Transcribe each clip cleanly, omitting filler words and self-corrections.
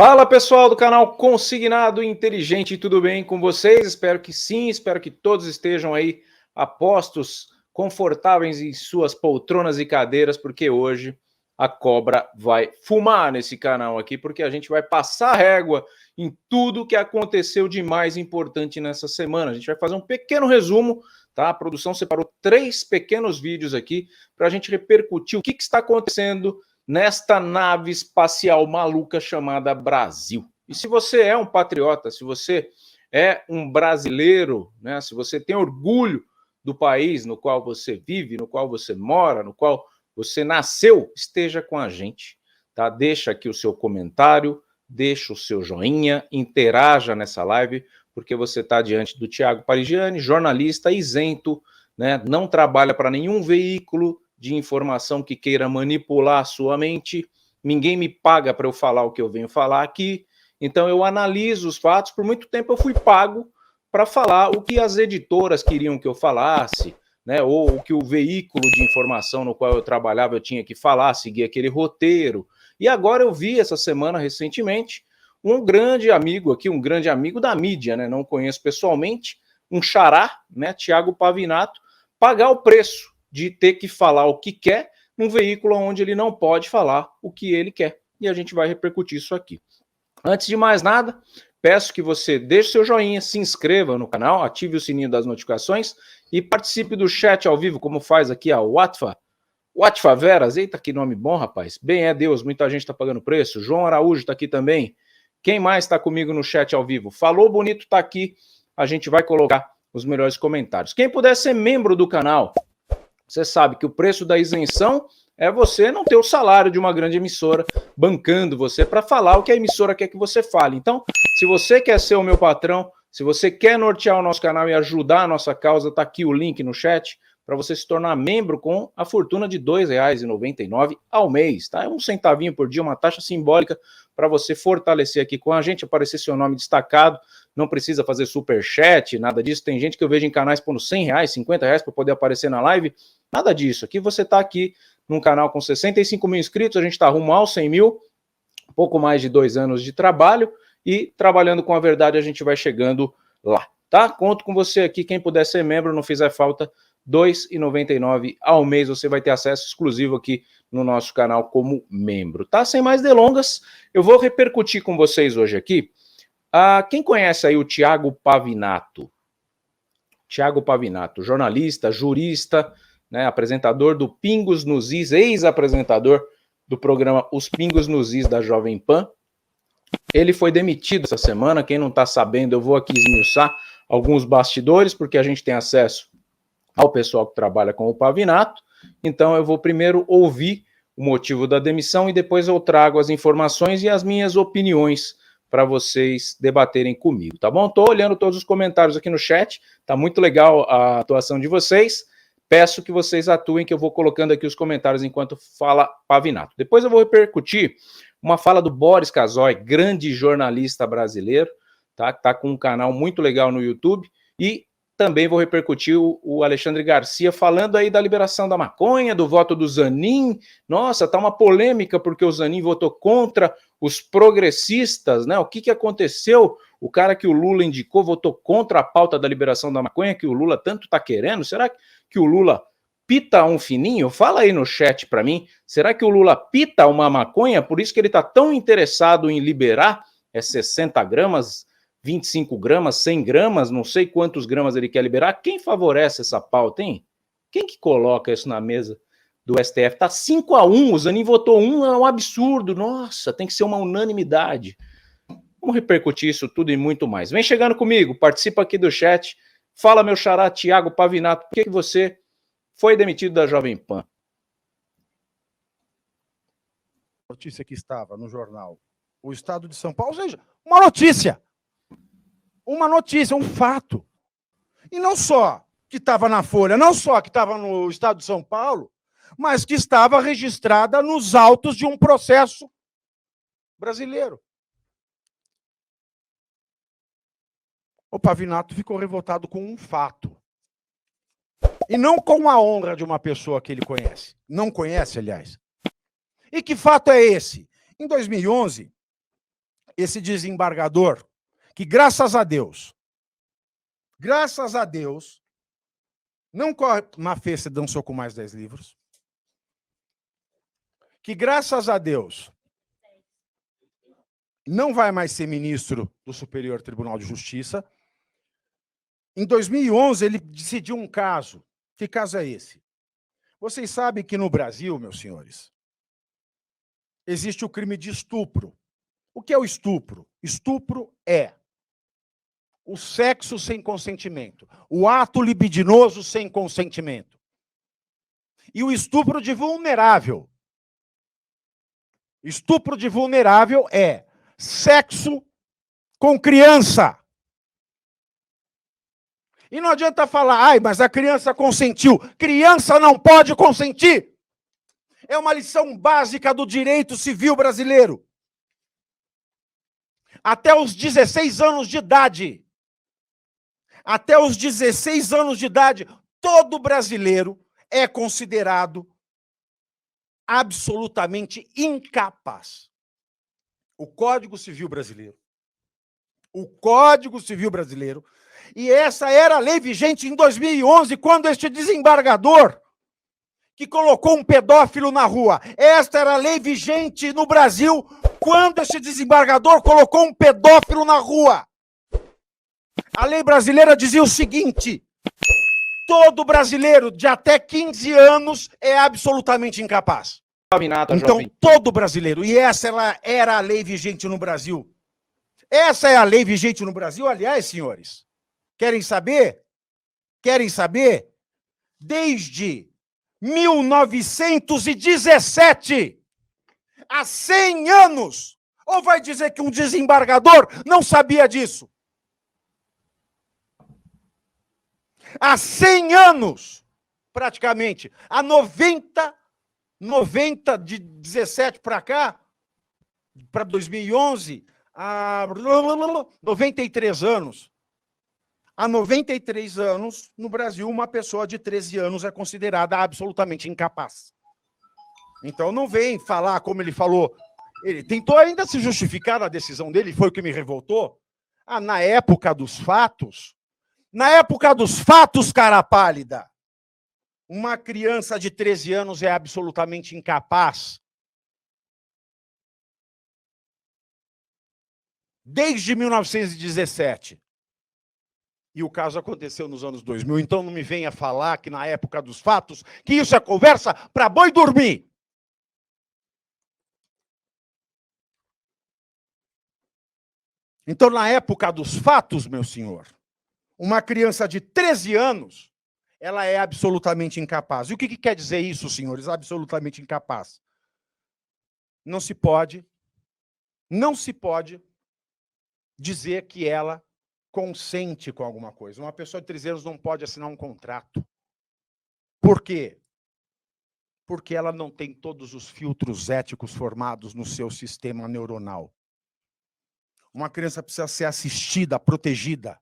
Fala pessoal do canal Consignado Inteligente, tudo bem com vocês? Espero que sim, espero que todos estejam aí a postos, confortáveis em suas poltronas e cadeiras, porque hoje a cobra vai fumar nesse canal aqui, porque a gente vai passar régua em tudo que aconteceu de mais importante nessa semana. A gente vai fazer um pequeno resumo, tá? A produção separou 3 pequenos vídeos aqui para a gente repercutir o que está acontecendo nesta nave espacial maluca chamada Brasil. E se você é um patriota, se você é um brasileiro, né, se você tem orgulho do país no qual você vive, no qual você mora, no qual você nasceu, esteja com a gente, tá? Deixa aqui o seu comentário, deixa o seu joinha, interaja nessa live, porque você está diante do Thiago Parigiani, jornalista isento, né, não trabalha para nenhum veículo de informação que queira manipular a sua mente. Ninguém me paga para eu falar o que eu venho falar aqui. Então eu analiso os fatos. Por muito tempo eu fui pago para falar o que as editoras queriam que eu falasse, né? Ou o que o veículo de informação no qual eu trabalhava eu tinha que falar, seguir aquele roteiro. E agora eu vi essa semana, recentemente, um grande amigo aqui, um grande amigo da mídia, né? Não conheço pessoalmente, um xará, né? Thiago Pavinato, pagar o preço de ter que falar o que quer num veículo onde ele não pode falar o que ele quer. E a gente vai repercutir isso aqui. Antes de mais nada, peço que você deixe seu joinha, se inscreva no canal, ative o sininho das notificações e participe do chat ao vivo, como faz aqui a Watfa Veras. Eita, que nome bom, rapaz. Bem é Deus, muita gente está pagando preço. João Araújo está aqui também. Quem mais está comigo no chat ao vivo? Falou Bonito está aqui. A gente vai colocar os melhores comentários. Quem puder ser membro do canal, você sabe que o preço da isenção é você não ter o salário de uma grande emissora bancando você para falar o que a emissora quer que você fale. Então, se você quer ser o meu patrão, se você quer nortear o nosso canal e ajudar a nossa causa, tá aqui o link no chat para você se tornar membro com a fortuna de R$ 2,99 ao mês, tá? É um centavinho por dia, uma taxa simbólica para você fortalecer aqui com a gente, aparecer seu nome destacado. Não precisa fazer superchat, nada disso. Tem gente que eu vejo em canais pondo R$100, R$50 para poder aparecer na live. Nada disso. Aqui você está aqui num canal com 65 mil inscritos, a gente está rumo aos 100 mil, pouco mais de 2 anos de trabalho, e trabalhando com a verdade a gente vai chegando lá, tá? Conto com você aqui, quem puder ser membro, não fizer falta, R$ 2,99 ao mês, você vai ter acesso exclusivo aqui no nosso canal como membro, tá? Sem mais delongas, eu vou repercutir com vocês hoje aqui. Quem conhece aí o Thiago Pavinato? Thiago Pavinato, jornalista, jurista, né, apresentador do Pingos nos Is, ex-apresentador do programa Os Pingos nos Is da Jovem Pan. Ele foi demitido essa semana, quem não está sabendo, eu vou aqui esmiuçar alguns bastidores, porque a gente tem acesso ao pessoal que trabalha com o Pavinato, então eu vou primeiro ouvir o motivo da demissão e depois eu trago as informações e as minhas opiniões para vocês debaterem comigo, tá bom? Estou olhando todos os comentários aqui no chat, tá muito legal a atuação de vocês. Peço que vocês atuem, que eu vou colocando aqui os comentários enquanto fala Pavinato. Depois eu vou repercutir uma fala do Boris Casoy, grande jornalista brasileiro, tá? Tá com um canal muito legal no YouTube, e também vou repercutir o Alexandre Garcia falando aí da liberação da maconha, do voto do Zanin. Nossa, tá uma polêmica porque o Zanin votou contra os progressistas, né? O que aconteceu? O cara que o Lula indicou votou contra a pauta da liberação da maconha que o Lula tanto tá querendo. Será que o Lula pita um fininho? Fala aí no chat para mim. Será que o Lula pita uma maconha? Por isso que ele tá tão interessado em liberar 60 gramas, 25 gramas, 100 gramas, não sei quantos gramas ele quer liberar. Quem favorece essa pauta, hein? Quem que coloca isso na mesa do STF? Tá 5-1, o Zanin votou 1, é um absurdo. Nossa, tem que ser uma unanimidade. Vamos repercutir isso tudo e muito mais. Vem chegando comigo, participa aqui do chat. Fala, meu xará Thiago Pavinato, por que você foi demitido da Jovem Pan? Notícia que estava no jornal O Estado de São Paulo, ou seja, uma notícia, um fato. E não só que estava na Folha, não só que estava no Estado de São Paulo, mas que estava registrada nos autos de um processo brasileiro. O Pavinato ficou revoltado com um fato. E não com a honra de uma pessoa que ele conhece. Não conhece, aliás. E que fato é esse? Em 2011, esse desembargador, que graças a Deus, não corre... Mafê, você dançou com mais 10 livros. Que graças a Deus não vai mais ser ministro do Superior Tribunal de Justiça. Em 2011, ele decidiu um caso. Que caso é esse? Vocês sabem que no Brasil, meus senhores, existe o crime de estupro. O que é o estupro? Estupro é o sexo sem consentimento, o ato libidinoso sem consentimento. E o estupro de vulnerável. Estupro de vulnerável é sexo com criança. E não adianta falar, ai, mas a criança consentiu. Criança não pode consentir. É uma lição básica do direito civil brasileiro. Até os 16 anos de idade. Até os 16 anos de idade, todo brasileiro é considerado absolutamente incapaz. O Código Civil Brasileiro. O Código Civil Brasileiro. E essa era a lei vigente em 2011, quando este desembargador que colocou um pedófilo na rua. Esta era a lei vigente no Brasil, quando este desembargador colocou um pedófilo na rua. A lei brasileira dizia o seguinte: todo brasileiro de até 15 anos é absolutamente incapaz. Então, todo brasileiro. E essa era a lei vigente no Brasil. Essa é a lei vigente no Brasil, aliás, senhores. Querem saber? Querem saber? Desde 1917, há 100 anos. Ou vai dizer que um desembargador não sabia disso? Há 100 anos, praticamente, há 90 de 17 para cá, para 2011, há 93 anos. Há 93 anos, no Brasil, uma pessoa de 13 anos é considerada absolutamente incapaz. Então não vem falar como ele falou. Ele tentou ainda se justificar na decisão dele, foi o que me revoltou. Na época dos fatos, cara pálida, uma criança de 13 anos é absolutamente incapaz. Desde 1917. E o caso aconteceu nos anos 2000. Então não me venha falar que na época dos fatos, que isso é conversa para boi dormir. Então, na época dos fatos, meu senhor, uma criança de 13 anos, ela é absolutamente incapaz. E o que quer dizer isso, senhores? Absolutamente incapaz. Não se pode dizer que ela consente com alguma coisa. Uma pessoa de 13 anos não pode assinar um contrato. Por quê? Porque ela não tem todos os filtros éticos formados no seu sistema neuronal. Uma criança precisa ser assistida, protegida.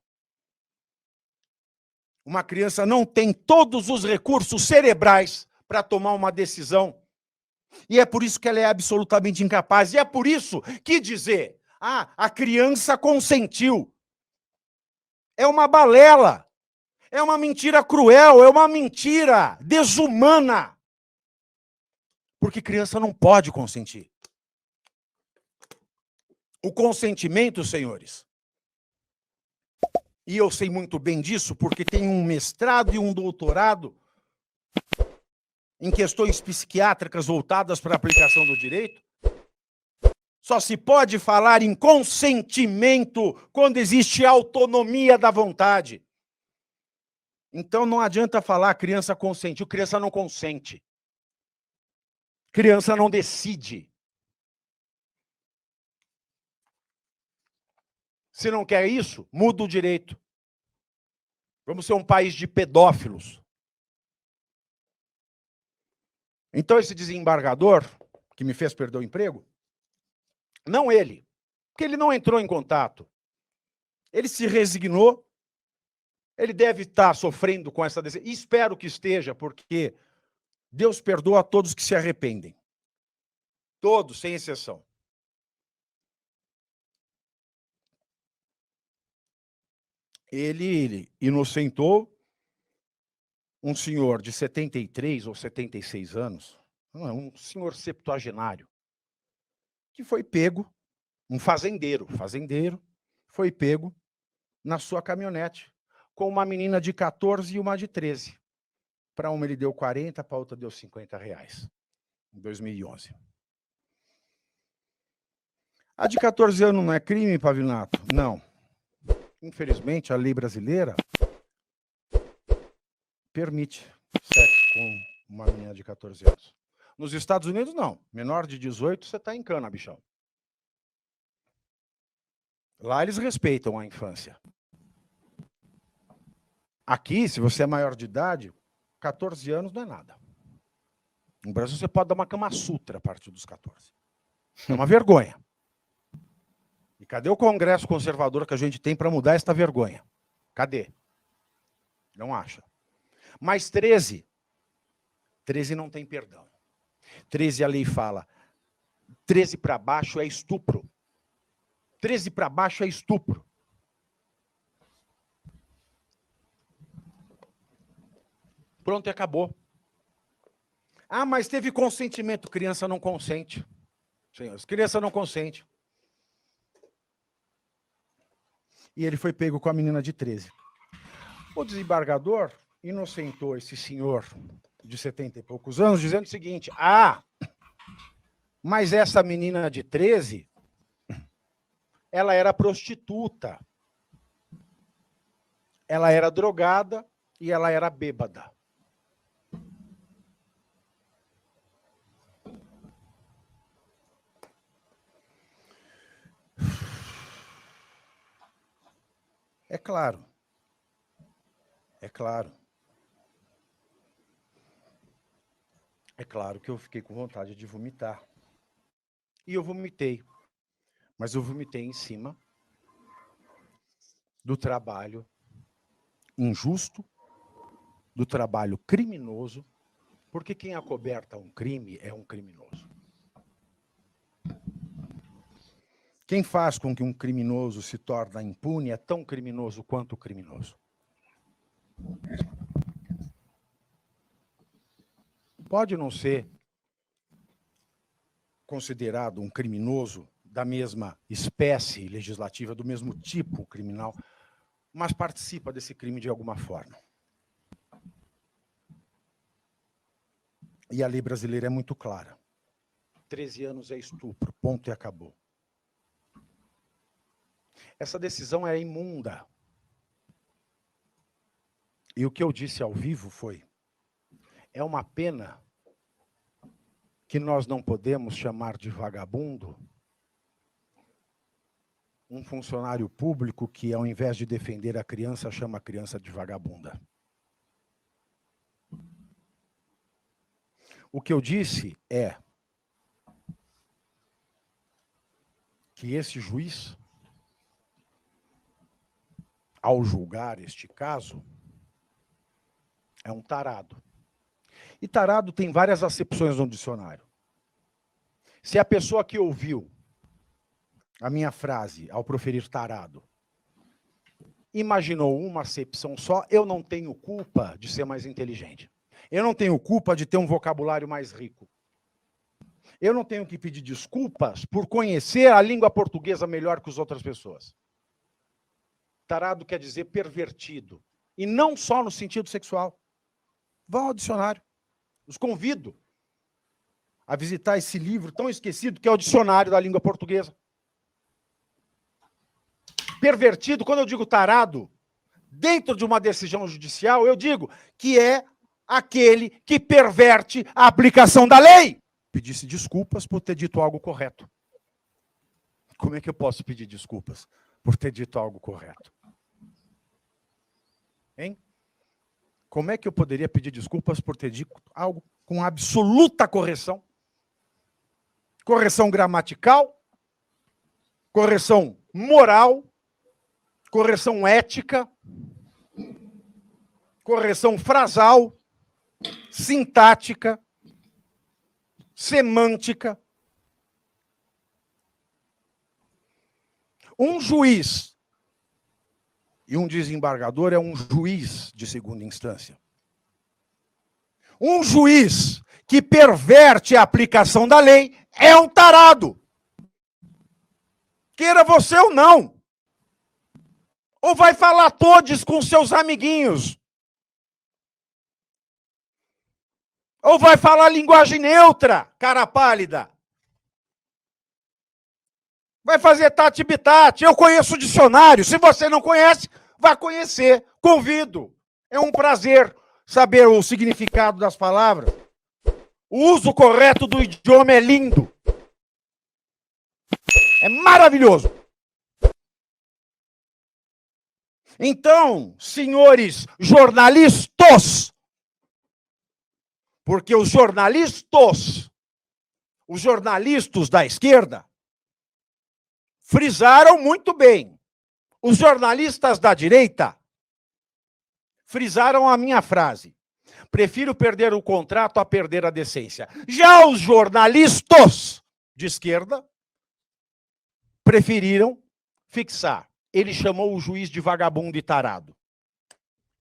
Uma criança não tem todos os recursos cerebrais para tomar uma decisão. E é por isso que ela é absolutamente incapaz. E é por isso que dizer, a criança consentiu. É uma balela, é uma mentira cruel, é uma mentira desumana. Porque criança não pode consentir. O consentimento, senhores, e eu sei muito bem disso, porque tenho um mestrado e um doutorado em questões psiquiátricas voltadas para a aplicação do direito, só se pode falar em consentimento quando existe autonomia da vontade. Então não adianta falar criança consentiu, criança não consente. Criança não decide. Se não quer isso, muda o direito. Vamos ser um país de pedófilos. Então esse desembargador, que me fez perder o emprego, não ele, porque ele não entrou em contato. Ele se resignou, ele deve estar sofrendo com essa decisão. E espero que esteja, porque Deus perdoa a todos que se arrependem. Todos, sem exceção. ele inocentou um senhor de 73 ou 76 anos, um senhor septuagenário, que foi pego, um fazendeiro, foi pego na sua caminhonete, com uma menina de 14 e uma de 13. Para uma ele deu 40, para outra deu R$50, em 2011. A de 14 anos não é crime, Pavinato? Não. Infelizmente, a lei brasileira permite sexo com uma menina de 14 anos. Nos Estados Unidos, não. Menor de 18, você está em cana, bichão. Lá eles respeitam a infância. Aqui, se você é maior de idade, 14 anos não é nada. No Brasil, você pode dar uma Kama Sutra a partir dos 14. É uma vergonha. E cadê o Congresso conservador que a gente tem para mudar esta vergonha? Cadê? Não acha. Mas 13 não tem perdão. 13 a lei fala, 13 para baixo é estupro. 13 para baixo é estupro. Pronto, e acabou. Ah, mas teve consentimento. Criança não consente. Senhores, criança não consente. E ele foi pego com a menina de 13. O desembargador inocentou esse senhor de 70 e poucos anos, dizendo o seguinte, mas essa menina de 13, ela era prostituta, ela era drogada e ela era bêbada. É claro. É claro. É claro que eu fiquei com vontade de vomitar. E eu vomitei. Mas eu vomitei em cima do trabalho injusto, do trabalho criminoso, porque quem acoberta um crime é um criminoso. Quem faz com que um criminoso se torne impune é tão criminoso quanto o criminoso. Pode não ser considerado um criminoso da mesma espécie legislativa, do mesmo tipo criminal, mas participa desse crime de alguma forma. E a lei brasileira é muito clara. 13 anos é estupro, ponto e acabou. Essa decisão é imunda. E o que eu disse ao vivo foi, é uma pena que nós não podemos chamar de vagabundo um funcionário público que, ao invés de defender a criança, chama a criança de vagabunda. O que eu disse é que esse juiz, ao julgar este caso, é um tarado. E tarado tem várias acepções no dicionário. Se a pessoa que ouviu a minha frase ao proferir tarado imaginou uma acepção só, eu não tenho culpa de ser mais inteligente. Eu não tenho culpa de ter um vocabulário mais rico. Eu não tenho que pedir desculpas por conhecer a língua portuguesa melhor que as outras pessoas. Tarado quer dizer pervertido. E não só no sentido sexual. Vão ao dicionário. Os convido a visitar esse livro tão esquecido que é o Dicionário da Língua Portuguesa. Pervertido, quando eu digo tarado, dentro de uma decisão judicial, eu digo que é aquele que perverte a aplicação da lei. Pedisse desculpas por ter dito algo correto. Como é que eu posso pedir desculpas por ter dito algo correto? Hein? Como é que eu poderia pedir desculpas por ter dito algo com absoluta correção? Correção gramatical, correção moral, correção ética, correção frasal, sintática, semântica. Um juiz E um desembargador é um juiz de segunda instância. Um juiz que perverte a aplicação da lei é um tarado. Queira você ou não. Ou vai falar todos com seus amiguinhos. Ou vai falar linguagem neutra, cara pálida. Vai fazer tati-bitate. Eu conheço o dicionário. Se você não conhece, vai conhecer. Convido. É um prazer saber o significado das palavras. O uso correto do idioma é lindo. É maravilhoso. Então, senhores jornalistas, porque os jornalistas da esquerda, frisaram muito bem. Os jornalistas da direita frisaram a minha frase. Prefiro perder o contrato a perder a decência. Já os jornalistas de esquerda preferiram fixar. Ele chamou o juiz de vagabundo e tarado.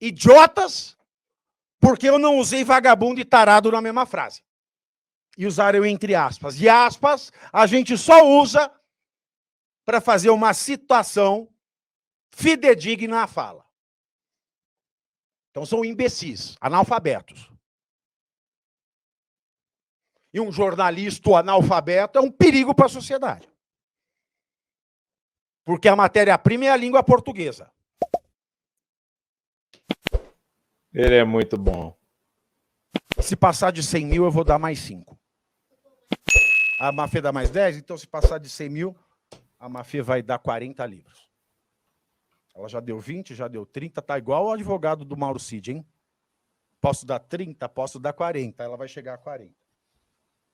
Idiotas, porque eu não usei vagabundo e tarado na mesma frase. E usaram entre aspas. E aspas a gente só usa para fazer uma situação fidedigna à fala. Então são imbecis, analfabetos. E um jornalista analfabeto é um perigo para a sociedade. Porque a matéria-prima é a língua portuguesa. Ele é muito bom. Se passar de 100 mil, eu vou dar mais 5. A Mafê dá mais 10, então se passar de 100 mil, a Mafê vai dar 40 livros. Ela já deu 20, já deu 30, tá igual o advogado do Mauro Cid, hein? Posso dar 30, posso dar 40, ela vai chegar a 40.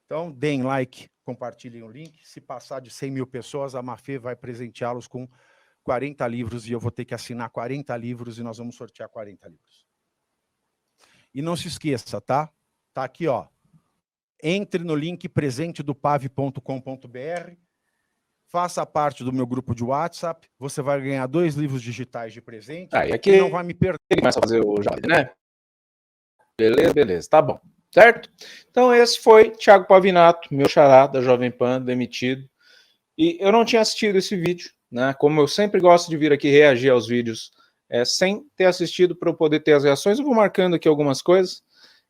Então, deem like, compartilhem o link. Se passar de 100 mil pessoas, a Mafê vai presenteá-los com 40 livros e eu vou ter que assinar 40 livros e nós vamos sortear 40 livros. E não se esqueça, tá? Tá aqui, ó. Entre no link presentedopave.com.br, faça parte do meu grupo de WhatsApp, você vai ganhar 2 livros digitais de presente E aqui e não vai me perder. Ele começa a fazer o jabá, né? Beleza, tá bom. Certo? Então esse foi Thiago Pavinato, meu xará da Jovem Pan, demitido. E eu não tinha assistido esse vídeo, né? Como eu sempre gosto de vir aqui reagir aos vídeos sem ter assistido para eu poder ter as reações, eu vou marcando aqui algumas coisas.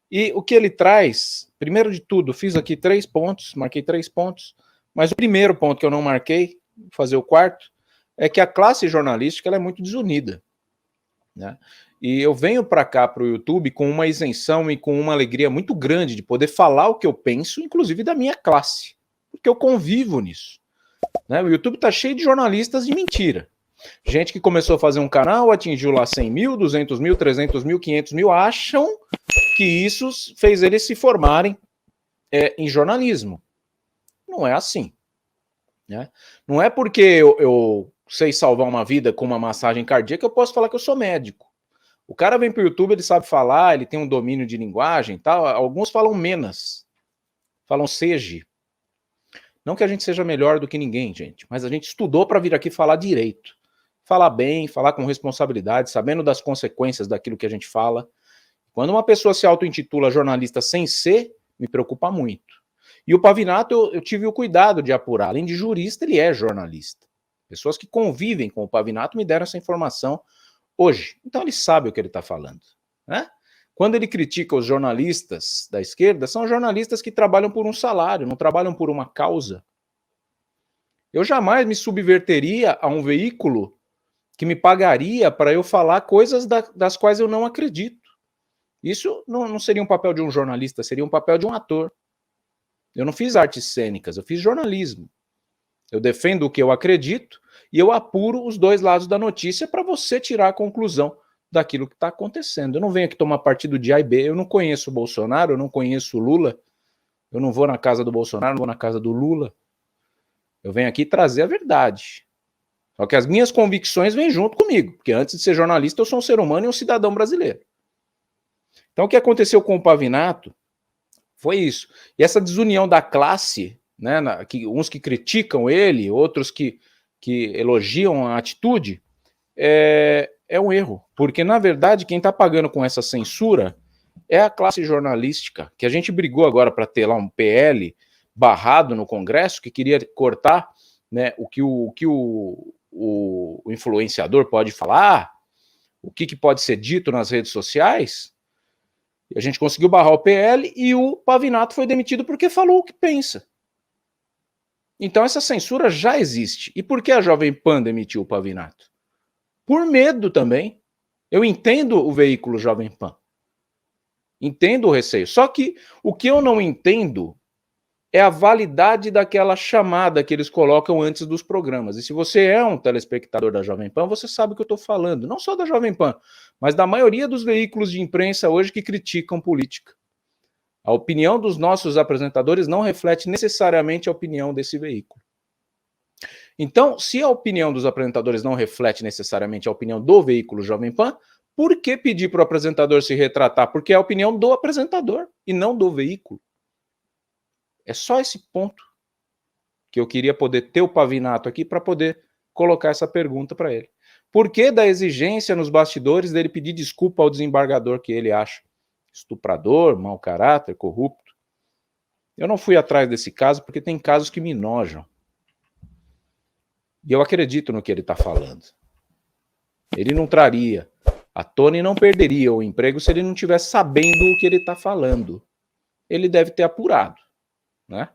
E o que ele traz, primeiro de tudo, fiz aqui 3 pontos, marquei 3 pontos, mas o primeiro ponto que eu não marquei, vou fazer o quarto, é que a classe jornalística ela é muito desunida, né? E eu venho para cá, para o YouTube, com uma isenção e com uma alegria muito grande de poder falar o que eu penso, inclusive da minha classe, porque eu convivo nisso, né? O YouTube está cheio de jornalistas de mentira. Gente que começou a fazer um canal, atingiu lá 100 mil, 200 mil, 300 mil, 500 mil, acham que isso fez eles se formarem em jornalismo. Não é assim, né? Não é porque eu sei salvar uma vida com uma massagem cardíaca que eu posso falar que eu sou médico. O cara vem para o YouTube, ele sabe falar, ele tem um domínio de linguagem e tal. Alguns falam menos, falam seja. Não que a gente seja melhor do que ninguém, gente, mas a gente estudou para vir aqui falar direito. Falar bem, falar com responsabilidade, sabendo das consequências daquilo que a gente fala. Quando uma pessoa se auto-intitula jornalista sem ser, me preocupa muito. E o Pavinato eu tive o cuidado de apurar. Além de jurista, ele é jornalista. Pessoas que convivem com o Pavinato me deram essa informação hoje. Então ele sabe o que ele está falando, né? Quando ele critica os jornalistas da esquerda, são jornalistas que trabalham por um salário, não trabalham por uma causa. Eu jamais me subverteria a um veículo que me pagaria para eu falar coisas das quais eu não acredito. Isso não seria um papel de um jornalista, seria um papel de um ator. Eu não fiz artes cênicas, eu fiz jornalismo. Eu defendo o que eu acredito e eu apuro os dois lados da notícia para você tirar a conclusão daquilo que está acontecendo. Eu não venho aqui tomar partido de A e B, eu não conheço o Bolsonaro, eu não conheço o Lula, eu não vou na casa do Bolsonaro, não vou na casa do Lula. Eu venho aqui trazer a verdade. Só que as minhas convicções vêm junto comigo, porque antes de ser jornalista eu sou um ser humano e um cidadão brasileiro. Então o que aconteceu com o Pavinato foi isso. E essa desunião da classe, né, uns que criticam ele, outros que elogiam a atitude, é é um erro, porque, na verdade, quem está pagando com essa censura é a classe jornalística, que a gente brigou agora para ter lá um PL barrado no Congresso, que queria cortar, né, o que o influenciador pode falar, o que pode ser dito nas redes sociais. A gente conseguiu barrar o PL e o Pavinato foi demitido porque falou o que pensa. Então essa censura já existe. E por que a Jovem Pan demitiu o Pavinato? Por medo também. Eu entendo o veículo Jovem Pan. Entendo o receio. Só que o que eu não entendo é a validade daquela chamada que eles colocam antes dos programas. E se você é um telespectador da Jovem Pan, você sabe o que eu estou falando. Não só da Jovem Pan, mas da maioria dos veículos de imprensa hoje que criticam política. A opinião dos nossos apresentadores não reflete necessariamente a opinião desse veículo. Então, se a opinião dos apresentadores não reflete necessariamente a opinião do veículo Jovem Pan, por que pedir para o apresentador se retratar? Porque é a opinião do apresentador e não do veículo. É só esse ponto que eu queria poder ter o Pavinato aqui para poder colocar essa pergunta para ele. Por que da exigência nos bastidores dele pedir desculpa ao desembargador que ele acha estuprador, mau caráter, corrupto? Eu não fui atrás desse caso porque tem casos que me nojam. E eu acredito no que ele está falando. Ele não traria à tona e não perderia o emprego se ele não estivesse sabendo o que ele está falando. Ele deve ter apurado, né?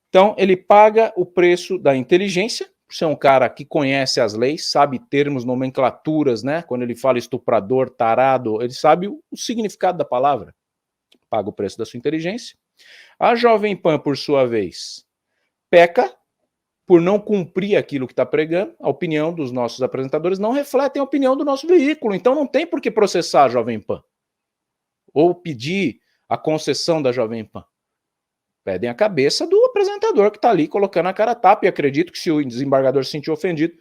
Então, ele paga o preço da inteligência, por ser um cara que conhece as leis, sabe termos, nomenclaturas, né? Quando ele fala estuprador, tarado, ele sabe o significado da palavra. Paga o preço da sua inteligência. A Jovem Pan, por sua vez, peca por não cumprir aquilo que está pregando. A opinião dos nossos apresentadores não reflete a opinião do nosso veículo, então não tem por que processar a Jovem Pan ou pedir a concessão da Jovem Pan. Pedem a cabeça do apresentador que está ali colocando a cara a tapa, e acredito que se o desembargador se sentir ofendido,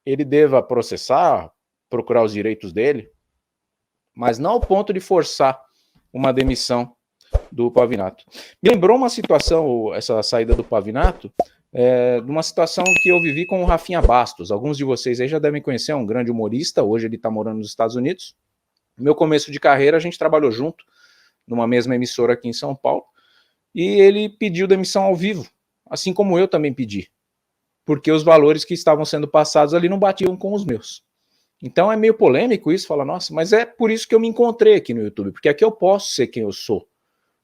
ele deva processar, procurar os direitos dele, mas não ao ponto de forçar uma demissão do Pavinato. Me lembrou uma situação, essa saída do Pavinato, de uma situação que eu vivi com o Rafinha Bastos. Alguns de vocês aí já devem conhecer, é um grande humorista, hoje ele está morando nos Estados Unidos. No meu começo de carreira, a gente trabalhou junto, numa mesma emissora aqui em São Paulo, e ele pediu demissão ao vivo, assim como eu também pedi, porque os valores que estavam sendo passados ali não batiam com os meus. Então é meio polêmico isso, fala, nossa, mas é por isso que eu me encontrei aqui no YouTube, porque aqui eu posso ser quem eu sou,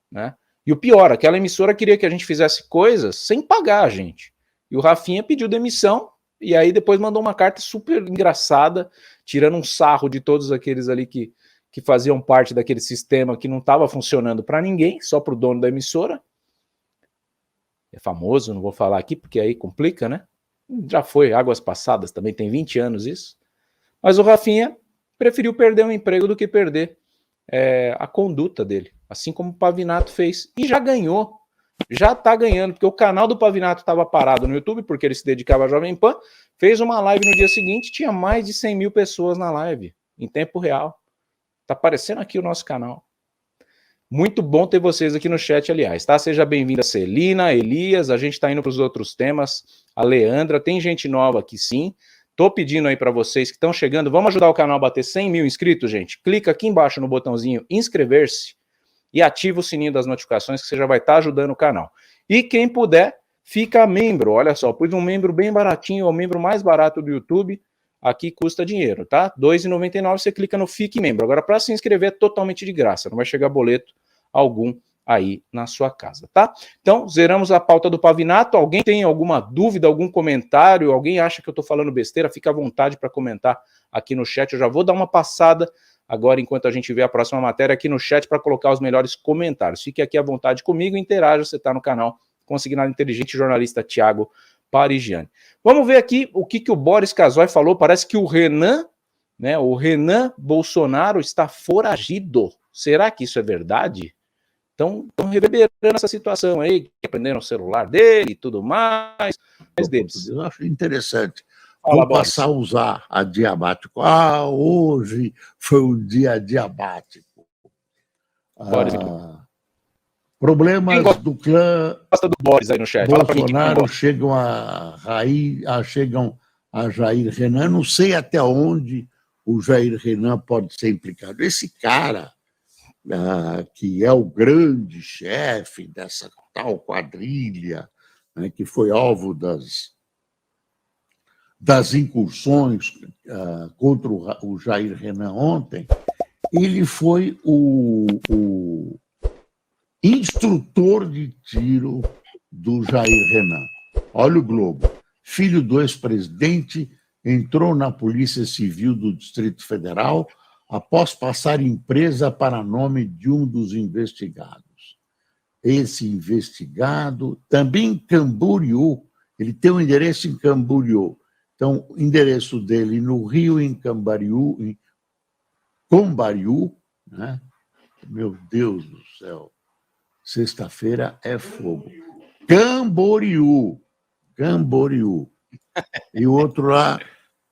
né? E o pior, aquela emissora queria que a gente fizesse coisas sem pagar a gente. E o Rafinha pediu demissão, e aí depois mandou uma carta super engraçada, tirando um sarro de todos aqueles ali que faziam parte daquele sistema que não estava funcionando para ninguém, só para o dono da emissora. É famoso, não vou falar aqui, porque aí complica, né? Já foi, águas passadas, também tem 20 anos isso. Mas o Rafinha preferiu perder um emprego do que perder a conduta dele, assim como o Pavinato fez. E já ganhou, já está ganhando, porque o canal do Pavinato estava parado no YouTube, porque ele se dedicava à Jovem Pan, fez uma live no dia seguinte, tinha mais de 100 mil pessoas na live, em tempo real. Tá aparecendo aqui o nosso canal. Muito bom ter vocês aqui no chat, aliás, tá? Seja bem-vinda, Celina, Elias, a gente tá indo para os outros temas, a Leandra, tem gente nova aqui sim. Tô pedindo aí para vocês que estão chegando, vamos ajudar o canal a bater 100 mil inscritos, gente? Clica aqui embaixo no botãozinho inscrever-se e ativa o sininho das notificações que você já vai estar ajudando o canal. E quem puder, fica membro. Olha só, pus um membro bem baratinho, é o membro mais barato do YouTube. Aqui custa dinheiro, tá? R$ 2,99 você clica no Fique Membro. Agora, para se inscrever é totalmente de graça, não vai chegar boleto algum aí na sua casa, tá? Então, zeramos a pauta do Pavinato. Alguém tem alguma dúvida, algum comentário? Alguém acha que eu tô falando besteira? Fica à vontade para comentar aqui no chat. Eu já vou dar uma passada agora, enquanto a gente vê a próxima matéria aqui no chat, para colocar os melhores comentários. Fique aqui à vontade comigo, interaja, você está no canal Consignado Inteligente, jornalista Thiago Parigiani. Vamos ver aqui o que o Boris Casoy falou. Parece que o Renan, né, o Renan Bolsonaro está foragido. Será que isso é verdade? Estão reverberando essa situação aí, que prenderam o celular dele e tudo mais. Eu acho interessante. Fala, vou passar a usar a diabático. Ah, hoje foi um dia diabático. Problemas do clã gosta do Boris aí no chat. Bolsonaro chegam a Jair Renan. Não sei até onde o Jair Renan pode ser implicado. Esse cara, que é o grande chefe dessa tal quadrilha, né, que foi alvo das incursões contra o Jair Renan ontem, ele foi o instrutor de tiro do Jair Renan. Olha o Globo. Filho do ex-presidente entrou na Polícia Civil do Distrito Federal após passar empresa para nome de um dos investigados. Esse investigado, também em Camboriú, ele tem um endereço em Camboriú. Então, o endereço dele no Rio, em Camboriú, né? Meu Deus do céu, sexta-feira é fogo. Camboriú. E o outro lá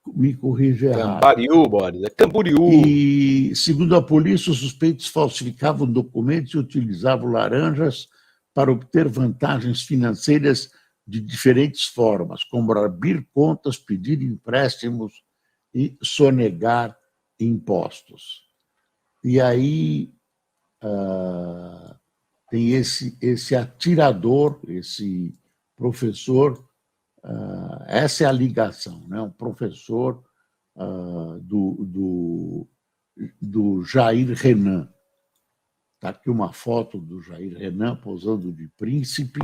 me corrige errado. Camboriú, Boris, é Camboriú. E, segundo a polícia, os suspeitos falsificavam documentos e utilizavam laranjas para obter vantagens financeiras de diferentes formas, como abrir contas, pedir empréstimos e sonegar impostos. E aí tem esse atirador, esse professor, essa é a ligação, né? Um professor do Jair Renan. Está aqui uma foto do Jair Renan posando de príncipe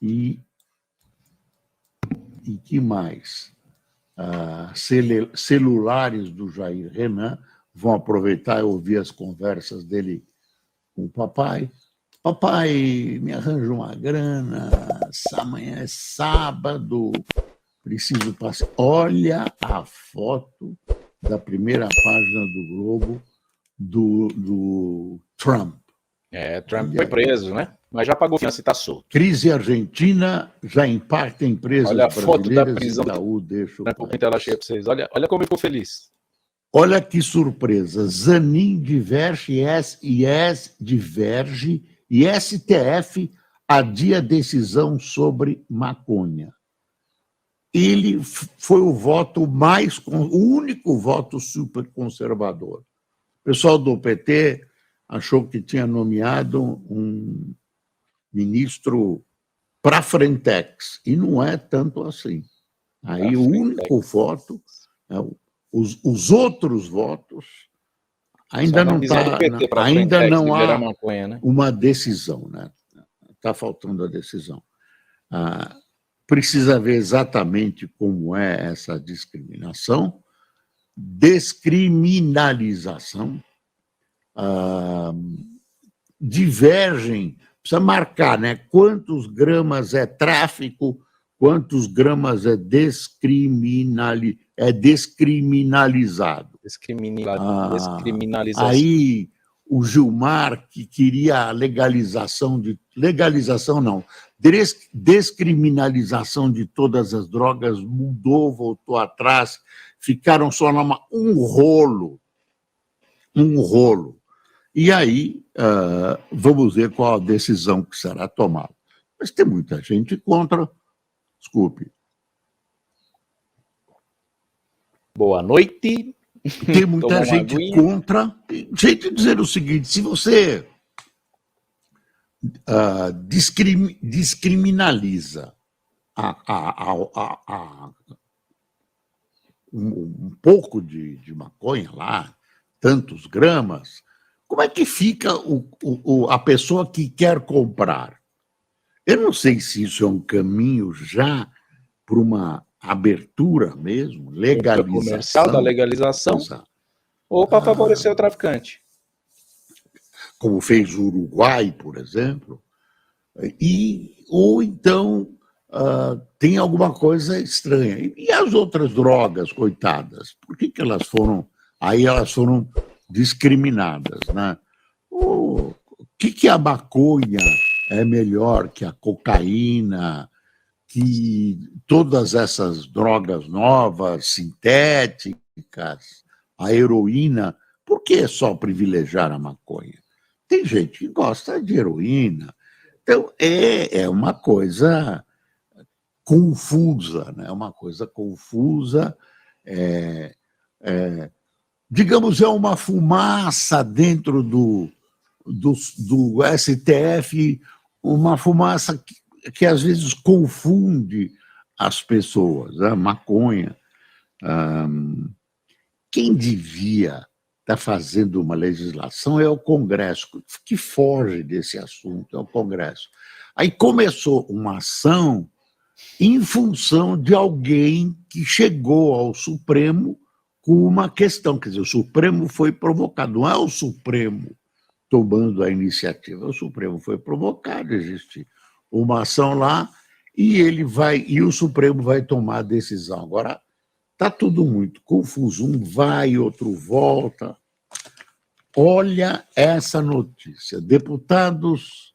e que mais? Celulares do Jair Renan, vão aproveitar e ouvir as conversas dele com o papai. Papai, me arranja uma grana, amanhã é sábado, preciso passar. Olha a foto da primeira página do Globo do Trump. Trump foi preso, né? Mas já pagou fiança e está solto. Crise argentina já impacta empresas brasileiras. Olha a foto da prisão. Itaú, deixa Vou pôr tela cheia para vocês. Olha como eu estou feliz. Olha que surpresa. Zanin diverge e STF adia decisão sobre maconha. Ele foi o único voto super conservador. O pessoal do PT achou que tinha nomeado um ministro para a Frentex, e não é tanto assim. Aí o único voto, os outros votos, ainda não há maconha, né? uma decisão, né? Está faltando a decisão. Precisa ver exatamente como é essa discriminação, descriminalização, divergem, precisa marcar, né? Quantos gramas é tráfico, quantos gramas é descriminalizado. Descriminalização. Aí o Gilmar, que queria a descriminalização de todas as drogas, mudou, voltou atrás, ficaram só um rolo. E aí, vamos ver qual a decisão que será tomada. Mas tem muita gente contra. Desculpe. Boa noite. Tem muita gente contra. Gente dizendo o seguinte: se você descriminaliza um pouco de maconha lá, tantos gramas, como é que fica a pessoa que quer comprar? Eu não sei se isso é um caminho já para uma abertura mesmo, legalização. Comercial da legalização, ou para favorecer o traficante. Como fez o Uruguai, por exemplo, ou então tem alguma coisa estranha. E as outras drogas, coitadas, por que elas foram... Aí elas foram discriminadas, né? O que a maconha é melhor que a cocaína, que todas essas drogas novas, sintéticas, a heroína, por que só privilegiar a maconha? Tem gente que gosta de heroína. Então, é uma coisa confusa, né? É uma coisa confusa. digamos, é uma fumaça dentro do STF, uma fumaça que às vezes confunde as pessoas, né? Maconha. Quem devia estar fazendo uma legislação é o Congresso, que foge desse assunto, é o Congresso. Aí começou uma ação em função de alguém que chegou ao Supremo com uma questão, quer dizer, o Supremo foi provocado, não é o Supremo tomando a iniciativa, o Supremo foi provocado, existe uma ação lá e o Supremo vai tomar a decisão. Agora, está tudo muito confuso, um vai, outro volta. Olha essa notícia, deputados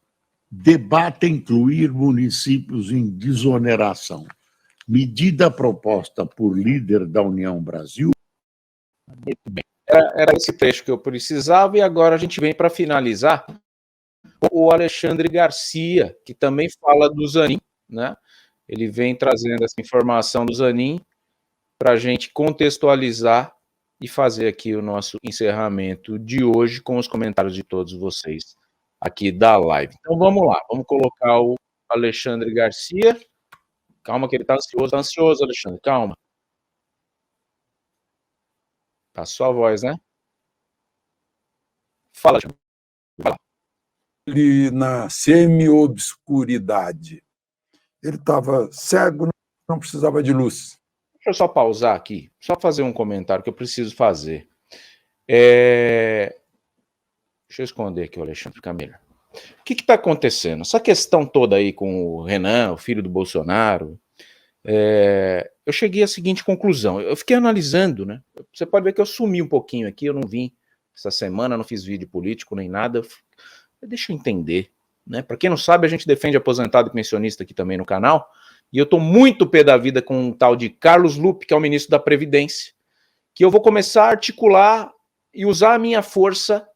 debatem incluir municípios em desoneração. Medida proposta por líder da União Brasil. Muito bem. Era esse trecho que eu precisava, e agora a gente vem para finalizar o Alexandre Garcia, que também fala do Zanin, né? Ele vem trazendo essa informação do Zanin para a gente contextualizar e fazer aqui o nosso encerramento de hoje com os comentários de todos vocês aqui da live. Então vamos lá, vamos colocar o Alexandre Garcia. Calma que ele está ansioso, Alexandre, calma. Tá só a voz, né? Fala, Alexandre. Vai lá. Ele na semi-obscuridade. Ele estava cego, não precisava de luz. Deixa eu só pausar aqui, só fazer um comentário que eu preciso fazer. Deixa eu esconder aqui o Alexandre, fica melhor. O que está acontecendo? Essa questão toda aí com o Renan, o filho do Bolsonaro, eu cheguei à seguinte conclusão. Eu fiquei analisando, né? Você pode ver que eu sumi um pouquinho aqui, eu não vim essa semana, não fiz vídeo político nem nada. Deixa eu entender, né? Para quem não sabe, a gente defende aposentado e pensionista aqui também no canal, e eu estou muito pé da vida com um tal de Carlos Lupe, que é o ministro da Previdência, que eu vou começar a articular e usar a minha força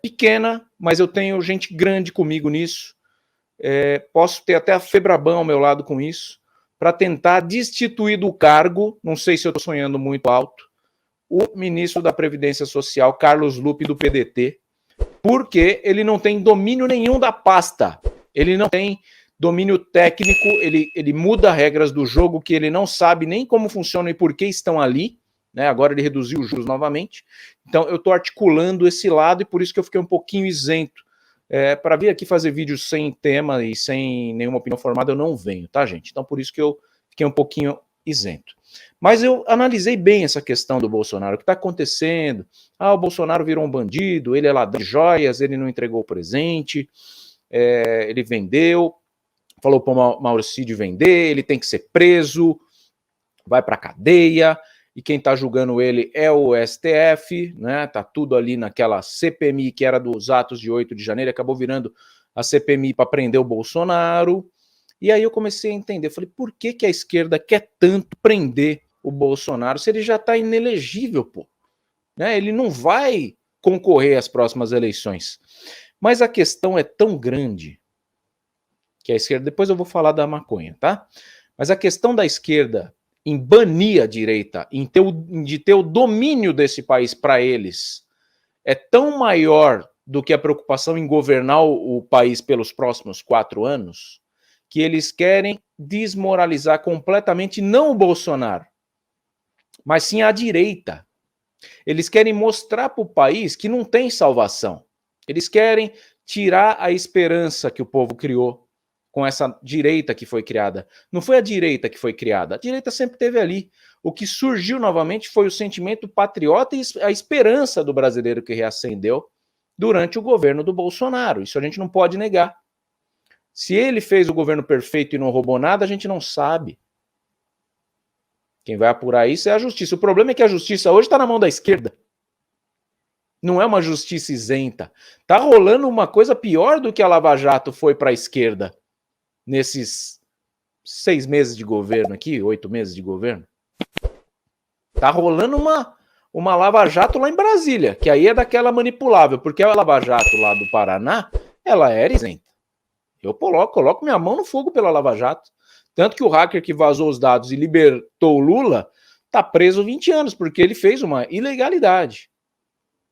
pequena, mas eu tenho gente grande comigo nisso, posso ter até a Febraban ao meu lado com isso, para tentar destituir do cargo, não sei se eu estou sonhando muito alto, o ministro da Previdência Social, Carlos Lupe, do PDT, porque ele não tem domínio nenhum da pasta, ele não tem domínio técnico, ele muda regras do jogo que ele não sabe nem como funcionam e por que estão ali, né? Agora ele reduziu os juros novamente, então eu estou articulando esse lado e por isso que eu fiquei um pouquinho isento. Para vir aqui fazer vídeos sem tema e sem nenhuma opinião formada, eu não venho, tá, gente? Então por isso que eu fiquei um pouquinho isento. Mas eu analisei bem essa questão do Bolsonaro, o que está acontecendo. O Bolsonaro virou um bandido, ele é ladrão de joias, ele não entregou o presente, ele vendeu, falou para o Mauricídio vender, ele tem que ser preso, vai para a cadeia, e quem está julgando ele é o STF, né? Tá tudo ali naquela CPMI que era dos atos de 8 de janeiro, acabou virando a CPMI para prender o Bolsonaro. E aí eu comecei a entender, falei, por que a esquerda quer tanto prender o Bolsonaro se ele já está inelegível, pô? Né? Ele não vai concorrer às próximas eleições. Mas a questão é tão grande que a esquerda, depois eu vou falar da maconha, tá? Mas a questão da esquerda em banir a direita, de ter o domínio desse país para eles, é tão maior do que a preocupação em governar o país pelos próximos 4 anos, que eles querem desmoralizar completamente não o Bolsonaro, mas sim a direita. Eles querem mostrar para o país que não tem salvação. Eles querem tirar a esperança que o povo criou com essa direita que foi criada. Não foi a direita que foi criada, a direita sempre esteve ali. O que surgiu novamente foi o sentimento patriota e a esperança do brasileiro que reacendeu durante o governo do Bolsonaro. Isso a gente não pode negar. Se ele fez o governo perfeito e não roubou nada, a gente não sabe. Quem vai apurar isso é a justiça. O problema é que a justiça hoje está na mão da esquerda. Não é uma justiça isenta. Está rolando uma coisa pior do que a Lava Jato foi para a esquerda nesses 6 meses de governo aqui, 8 meses de governo. Está rolando uma Lava Jato lá em Brasília, que aí é daquela manipulável, porque a Lava Jato lá do Paraná, ela era isenta. Eu coloco minha mão no fogo pela Lava Jato. Tanto que o hacker que vazou os dados e libertou o Lula está preso 20 anos, porque ele fez uma ilegalidade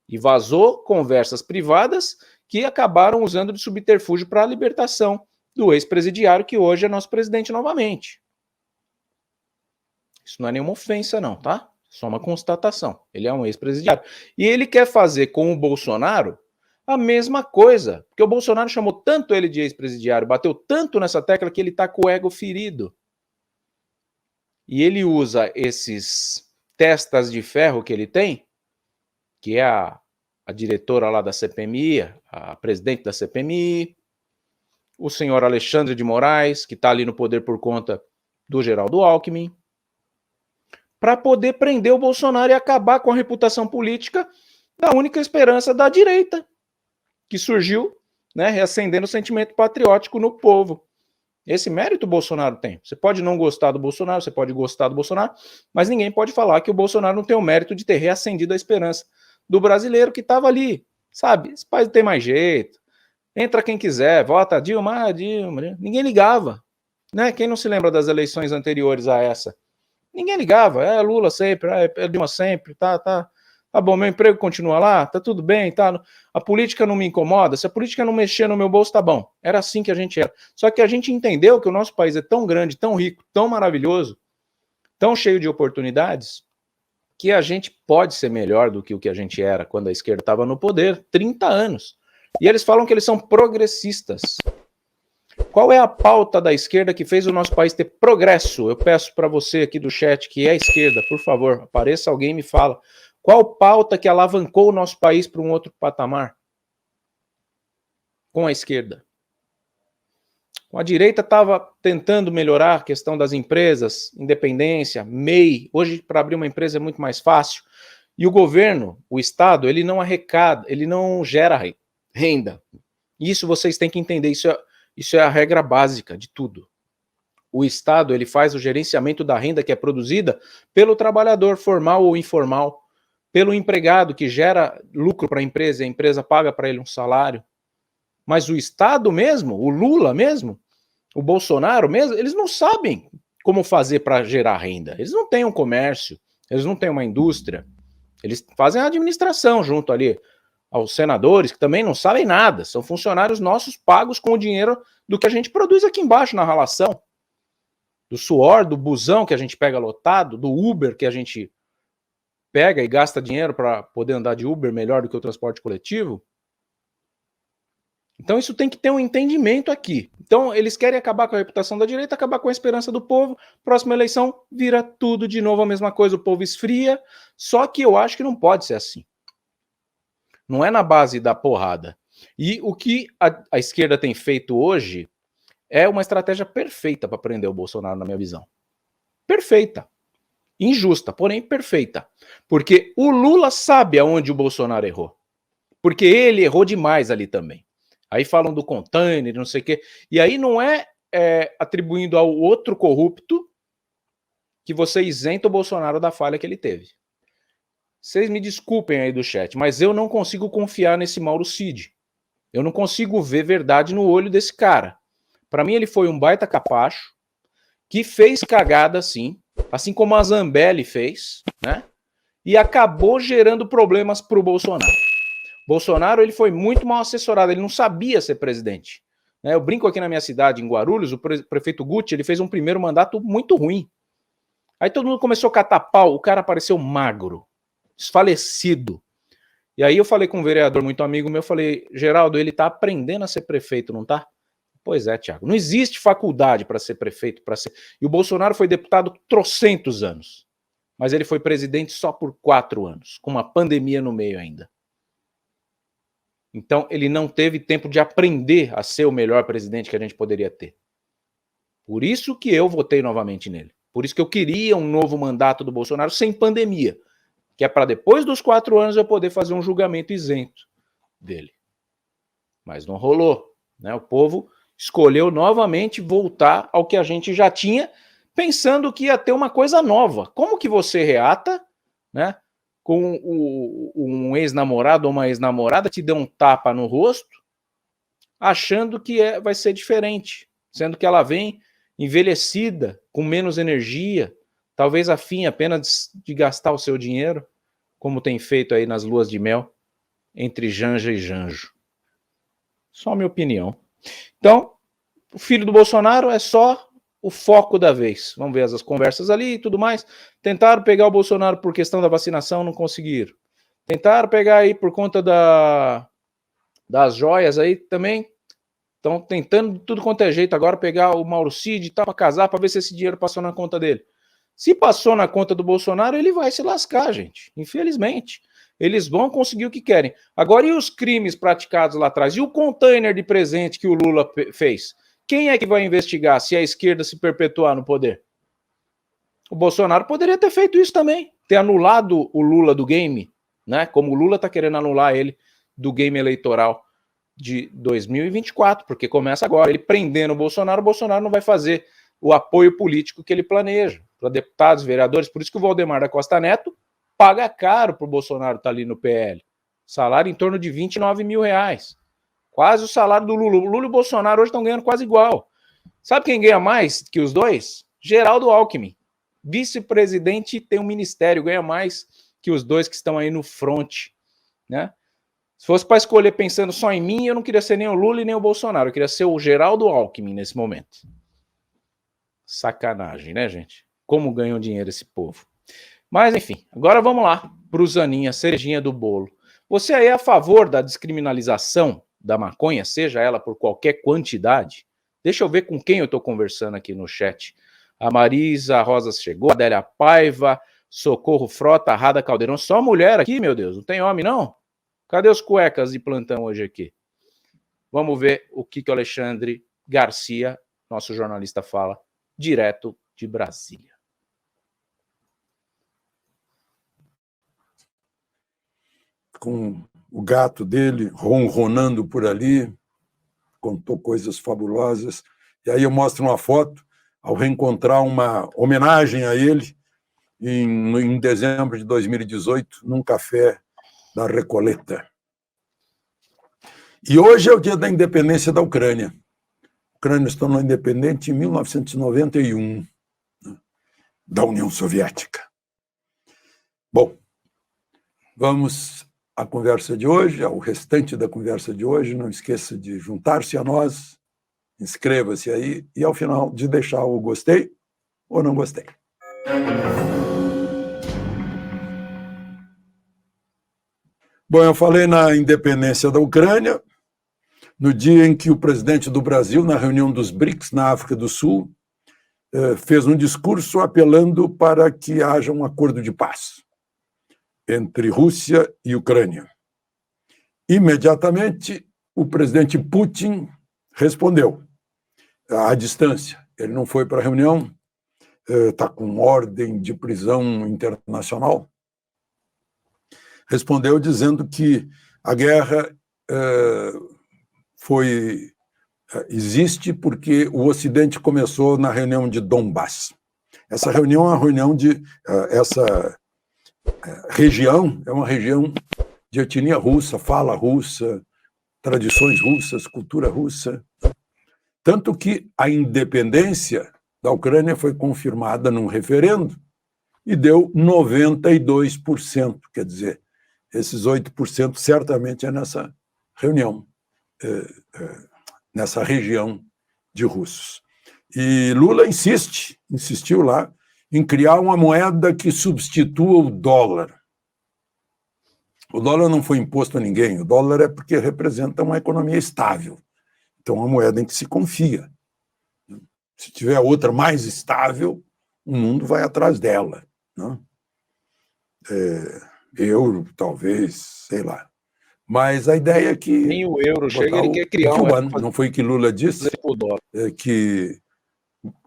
e vazou conversas privadas que acabaram usando de subterfúgio para a libertação do ex-presidiário, que hoje é nosso presidente novamente. Isso não é nenhuma ofensa, não, tá? Só uma constatação. Ele é um ex-presidiário. E ele quer fazer com o Bolsonaro a mesma coisa, porque o Bolsonaro chamou tanto ele de ex-presidiário, bateu tanto nessa tecla que ele está com o ego ferido. E ele usa esses testas de ferro que ele tem, que é a diretora lá da CPMI, a presidente da CPMI, o senhor Alexandre de Moraes, que está ali no poder por conta do Geraldo Alckmin, para poder prender o Bolsonaro e acabar com a reputação política da única esperança da direita, que surgiu, né, reacendendo o sentimento patriótico no povo. Esse mérito o Bolsonaro tem. Você pode não gostar do Bolsonaro, você pode gostar do Bolsonaro, mas ninguém pode falar que o Bolsonaro não tem o mérito de ter reacendido a esperança do brasileiro que estava ali. Sabe, esse país tem mais jeito. Entra quem quiser, vota Dilma, Dilma. Ninguém ligava. Né? Quem não se lembra das eleições anteriores a essa? Ninguém ligava. É Lula sempre, é Dilma sempre, tá bom, meu emprego continua lá, tá tudo bem, tá. A política não me incomoda, se a política não mexer no meu bolso, tá bom. Era assim que a gente era. Só que a gente entendeu que o nosso país é tão grande, tão rico, tão maravilhoso, tão cheio de oportunidades, que a gente pode ser melhor do que o que a gente era quando a esquerda estava no poder, 30 anos. E eles falam que eles são progressistas. Qual é a pauta da esquerda que fez o nosso país ter progresso? Eu peço para você aqui do chat, que é a esquerda, por favor, apareça alguém e me fala. Qual pauta que alavancou o nosso país para um outro patamar? Com a esquerda. Com a direita estava tentando melhorar a questão das empresas, independência, MEI. Hoje, para abrir uma empresa é muito mais fácil. E o governo, o Estado, ele não arrecada, ele não gera renda. Isso vocês têm que entender, isso é a regra básica de tudo. O Estado, ele faz o gerenciamento da renda que é produzida pelo trabalhador formal ou informal, pelo empregado que gera lucro para a empresa paga para ele um salário. Mas o Estado mesmo, o Lula mesmo, o Bolsonaro mesmo, eles não sabem como fazer para gerar renda. Eles não têm um comércio, eles não têm uma indústria. Eles fazem a administração junto ali aos senadores, que também não sabem nada. São funcionários nossos pagos com o dinheiro do que a gente produz aqui embaixo na relação. Do suor, do busão que a gente pega lotado, do Uber que a gente pega e gasta dinheiro para poder andar de Uber melhor do que o transporte coletivo. Então isso tem que ter um entendimento aqui. Então eles querem acabar com a reputação da direita, acabar com a esperança do povo. Próxima eleição vira tudo de novo a mesma coisa, o povo esfria. Só que eu acho que não pode ser assim. Não é na base da porrada. E o que a esquerda tem feito hoje é uma estratégia perfeita para prender o Bolsonaro, na minha visão. Perfeita. Injusta, porém perfeita. Porque o Lula sabe aonde o Bolsonaro errou. Porque ele errou demais ali também. Aí falam do container, não sei o quê. E aí não é atribuindo ao outro corrupto que você isenta o Bolsonaro da falha que ele teve. Vocês me desculpem aí do chat, mas eu não consigo confiar nesse Mauro Cid. Eu não consigo ver verdade no olho desse cara. Para mim ele foi um baita capacho que fez cagada sim, assim como a Zambelli fez, né? E acabou gerando problemas para o Bolsonaro. Bolsonaro ele foi muito mal assessorado, ele não sabia ser presidente. Né? Eu brinco aqui na minha cidade, em Guarulhos, o prefeito Guti ele fez um primeiro mandato muito ruim. Aí todo mundo começou a catar pau, o cara apareceu magro, desfalecido. E aí eu falei com um vereador muito amigo meu, eu falei, Geraldo, ele tá aprendendo a ser prefeito, não tá? Pois é, Thiago, não existe faculdade para ser prefeito, para ser... E o Bolsonaro foi deputado trocentos anos, mas ele foi presidente só por 4 anos, com uma pandemia no meio ainda. Então ele não teve tempo de aprender a ser o melhor presidente que a gente poderia ter. Por isso que eu votei novamente nele. Por isso que eu queria um novo mandato do Bolsonaro sem pandemia, que é para depois dos 4 anos eu poder fazer um julgamento isento dele. Mas não rolou, né? O povo escolheu novamente voltar ao que a gente já tinha, pensando que ia ter uma coisa nova. Como que você reata, né, com um ex-namorado ou uma ex-namorada te deu um tapa no rosto, achando que vai ser diferente, sendo que ela vem envelhecida, com menos energia, talvez a fim apenas de gastar o seu dinheiro, como tem feito aí nas luas de mel, entre Janja e Janjo. Só a minha opinião. Então, o filho do Bolsonaro é só o foco da vez. Vamos ver as conversas ali e tudo mais. Tentaram pegar o Bolsonaro por questão da vacinação, não conseguiram. Tentaram pegar aí por conta das joias aí também. Estão tentando de tudo quanto é jeito agora pegar o Mauro Cid e tal para casar, para ver se esse dinheiro passou na conta dele. Se passou na conta do Bolsonaro, ele vai se lascar, gente. Infelizmente. Eles vão conseguir o que querem. Agora, e os crimes praticados lá atrás? E o container de presente que o Lula fez? Quem é que vai investigar se a esquerda se perpetuar no poder? O Bolsonaro poderia ter feito isso também. Ter anulado o Lula do game, né? Como o Lula está querendo anular ele do game eleitoral de 2024, porque começa agora. Ele prendendo o Bolsonaro não vai fazer o apoio político que ele planeja para deputados, vereadores. Por isso que o Valdemar da Costa Neto paga caro para o Bolsonaro estar ali no PL. Salário em torno de 29 mil reais. Quase o salário do Lula. O Lula e o Bolsonaro hoje estão ganhando quase igual. Sabe quem ganha mais que os dois? Geraldo Alckmin. Vice-presidente tem um ministério, ganha mais que os dois que estão aí no front, né? Se fosse para escolher pensando só em mim, eu não queria ser nem o Lula e nem o Bolsonaro. Eu queria ser o Geraldo Alckmin nesse momento. Sacanagem, né, gente? Como ganham dinheiro esse povo. Mas, enfim, agora vamos lá para o Zanin, a cerejinha do bolo. Você aí é a favor da descriminalização da maconha, seja ela por qualquer quantidade? Deixa eu ver com quem eu estou conversando aqui no chat. A Marisa Rosas chegou, a Adélia Paiva, Socorro Frota, a Rada Caldeirão. Só mulher aqui, meu Deus, não tem homem, não? Cadê os cuecas de plantão hoje aqui? Vamos ver o que o Alexandre Garcia, nosso jornalista, fala direto de Brasília. Com o gato dele ronronando por ali, contou coisas fabulosas. E aí eu mostro uma foto ao reencontrar uma homenagem a ele em dezembro de 2018, num café da Recoleta. E hoje é o dia da independência da Ucrânia. A Ucrânia se tornou independente em 1991, da União Soviética. Bom, vamos à conversa de hoje, ao restante da conversa de hoje. Não esqueça de juntar-se a nós, inscreva-se aí e, ao final, de deixar o gostei ou não gostei. Bom, eu falei na independência da Ucrânia, no dia em que o presidente do Brasil, na reunião dos BRICS na África do Sul, fez um discurso apelando para que haja um acordo de paz entre Rússia e Ucrânia. Imediatamente, o presidente Putin respondeu à distância. Ele não foi para a reunião, está com ordem de prisão internacional. Respondeu dizendo que a guerra existe porque o Ocidente começou na reunião de Donbass. Essa reunião é uma reunião de... essa região é uma região de etnia russa, fala russa, tradições russas, cultura russa. Tanto que a independência da Ucrânia foi confirmada num referendo e deu 92%. Quer dizer, esses 8% certamente é nessa reunião, nessa região de russos. E Lula insistiu lá, em criar uma moeda que substitua o dólar. O dólar não foi imposto a ninguém, o dólar é porque representa uma economia estável. Então, é uma moeda em que se confia. Se tiver outra mais estável, o mundo vai atrás dela. Né? Euro, talvez, sei lá. Mas a ideia é que... Nem o euro chega, ele quer criar yuan, não foi que Lula disse? Que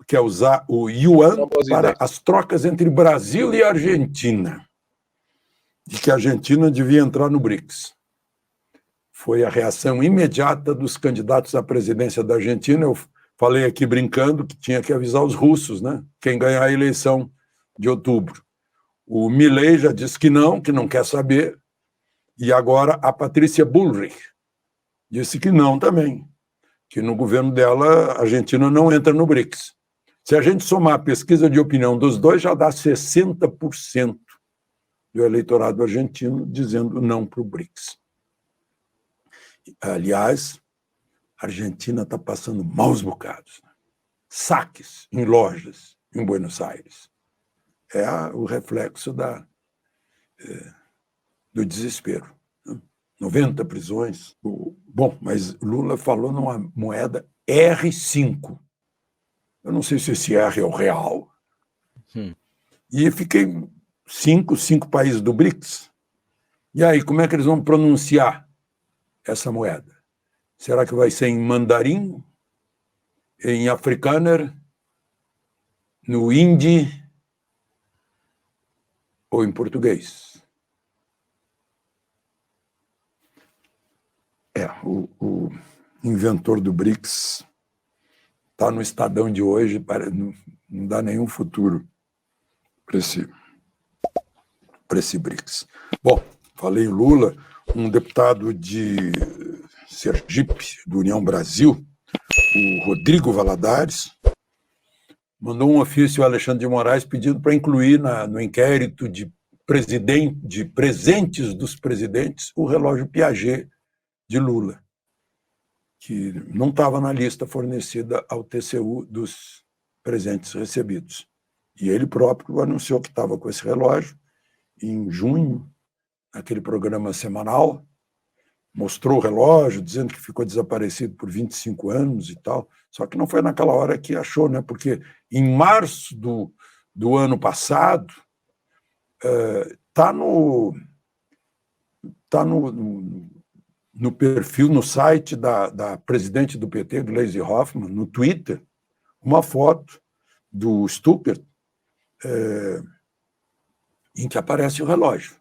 quer usar o yuan para as trocas entre Brasil e Argentina. E que a Argentina devia entrar no BRICS. Foi a reação imediata dos candidatos à presidência da Argentina. Eu falei aqui brincando que tinha que avisar os russos, né? Quem ganhar a eleição de outubro. O Milei já disse que não quer saber. E agora a Patrícia Bullrich disse que não também, que no governo dela a Argentina não entra no BRICS. Se a gente somar a pesquisa de opinião dos dois, já dá 60% do eleitorado argentino dizendo não para o BRICS. Aliás, a Argentina está passando maus bocados. Saques em lojas em Buenos Aires. É o reflexo do desespero. 90 prisões. Bom, mas Lula falou numa moeda R5. Eu não sei se esse R é o real. E fiquei cinco países do BRICS. E aí, como é que eles vão pronunciar essa moeda? Será que vai ser em mandarim, em afrikaner, no hindi ou em português? O inventor do BRICS está no Estadão de hoje, não dá nenhum futuro para esse BRICS. Bom, falei Lula, um deputado de Sergipe, do União Brasil, o Rodrigo Valadares, mandou um ofício ao Alexandre de Moraes pedindo para incluir no inquérito de presentes dos presidentes o relógio Piaget de Lula, que não estava na lista fornecida ao TCU dos presentes recebidos. E ele próprio anunciou que estava com esse relógio em junho, naquele programa semanal, mostrou o relógio, dizendo que ficou desaparecido por 25 anos e tal, só que não foi naquela hora que achou, né? Porque em março do ano passado, está no perfil, no site da presidente do PT, Gleisi Hoffmann, no Twitter, uma foto do Stuckert em que aparece o relógio.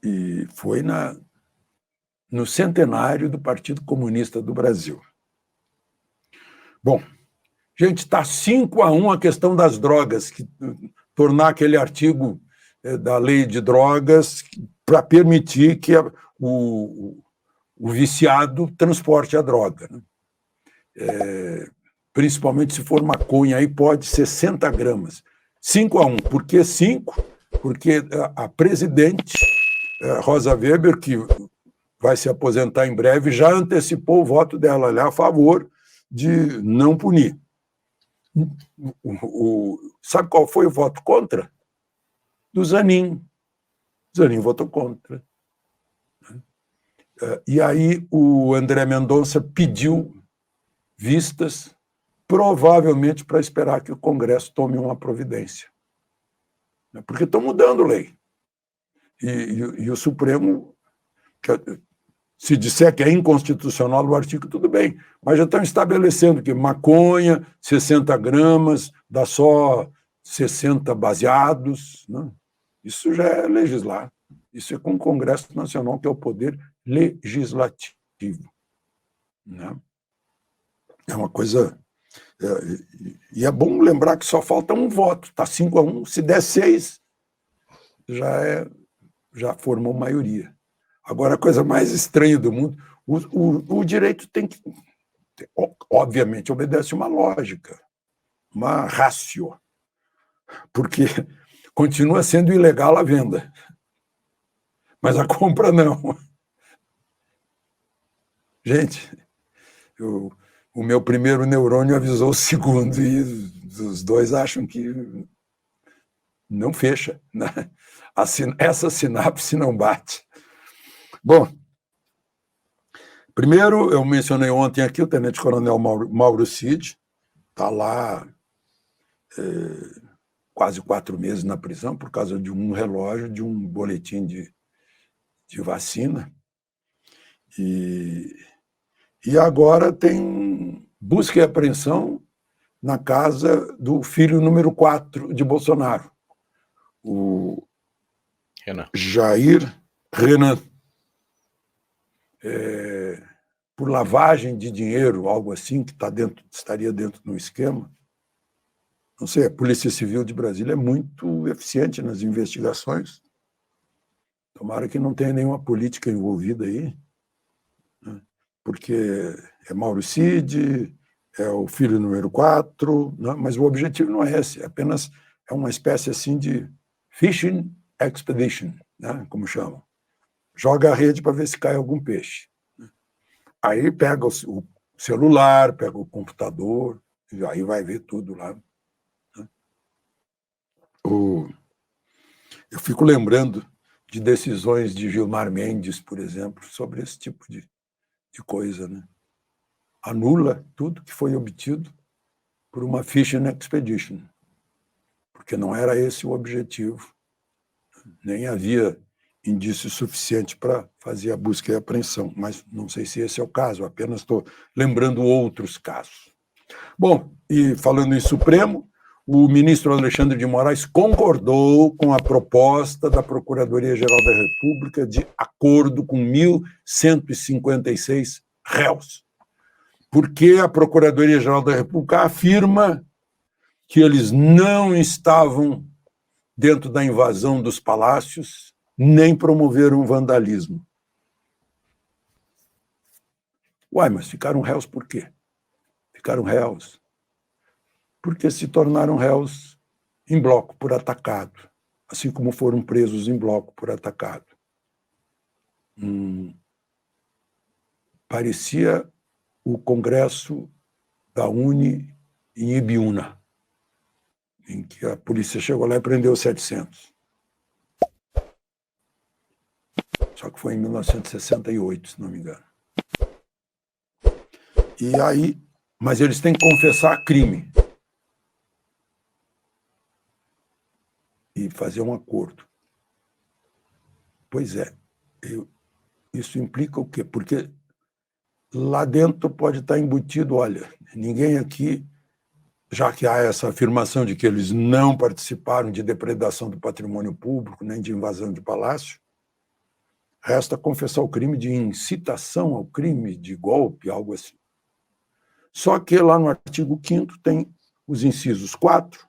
E foi no centenário do Partido Comunista do Brasil. Bom, gente, está 5-1 a questão das drogas, tornar aquele artigo da lei de drogas para permitir que o viciado transporte a droga, né? Principalmente se for maconha, aí pode 60 gramas. 5-1. Por que 5? Porque a presidente Rosa Weber, que vai se aposentar em breve, já antecipou o voto dela ali a favor de não punir. Sabe qual foi o voto contra? Do Zanin. Zanin votou contra. E aí o André Mendonça pediu vistas, provavelmente para esperar que o Congresso tome uma providência. Porque estão mudando lei. E o Supremo, se disser que é inconstitucional o artigo, tudo bem, mas já estão estabelecendo que maconha, 60 gramas, dá só 60 baseados, né? Isso já é legislar. Isso é com o Congresso Nacional, que é o poder legislativo, né? É uma coisa... e é bom lembrar que só falta um voto, está 5-1, se der 6, já formou maioria. Agora, a coisa mais estranha do mundo, o direito tem que, obviamente, obedece uma lógica, uma ratio, porque continua sendo ilegal a venda, mas a compra não. Gente, o meu primeiro neurônio avisou o segundo, e os dois acham que não fecha, né? Essa sinapse não bate. Bom, primeiro, eu mencionei ontem aqui o tenente-coronel Mauro Cid, está lá quase 4 meses na prisão por causa de um relógio, de um boletim de vacina. E agora tem busca e apreensão na casa do filho número 4 de Bolsonaro, o Jair Renan, por lavagem de dinheiro, algo assim, que estaria dentro do esquema. Não sei, a Polícia Civil de Brasília é muito eficiente nas investigações. Tomara que não tenha nenhuma política envolvida aí, né? Porque é Mauro Cid, é o filho número 4, né? Mas o objetivo não é esse, apenas é uma espécie assim de fishing expedition, né? Como chamam. Joga a rede para ver se cai algum peixe. Aí pega o celular, pega o computador, e aí vai ver tudo lá. Eu fico lembrando de decisões de Gilmar Mendes, por exemplo, sobre esse tipo de coisa, né? Anula tudo que foi obtido por uma fishing expedition, porque não era esse o objetivo, nem havia indício suficiente para fazer a busca e a apreensão, mas não sei se esse é o caso, apenas estou lembrando outros casos. Bom, e falando em Supremo, o ministro Alexandre de Moraes concordou com a proposta da Procuradoria-Geral da República de acordo com 1.156 réus, porque a Procuradoria-Geral da República afirma que eles não estavam dentro da invasão dos palácios, nem promoveram vandalismo. Uai, mas ficaram réus por quê? Ficaram réus porque se tornaram réus em bloco por atacado, assim como foram presos em bloco por atacado. Parecia o congresso da UNE em Ibiúna, em que a polícia chegou lá e prendeu 700. Só que foi em 1968, se não me engano. E aí, mas eles têm que confessar crime e fazer um acordo. Pois é, isso implica o quê? Porque lá dentro pode estar embutido, olha, ninguém aqui, já que há essa afirmação de que eles não participaram de depredação do patrimônio público, nem de invasão de palácio, resta confessar o crime de incitação ao crime, de golpe, algo assim. Só que lá no artigo 5º tem os incisos 4,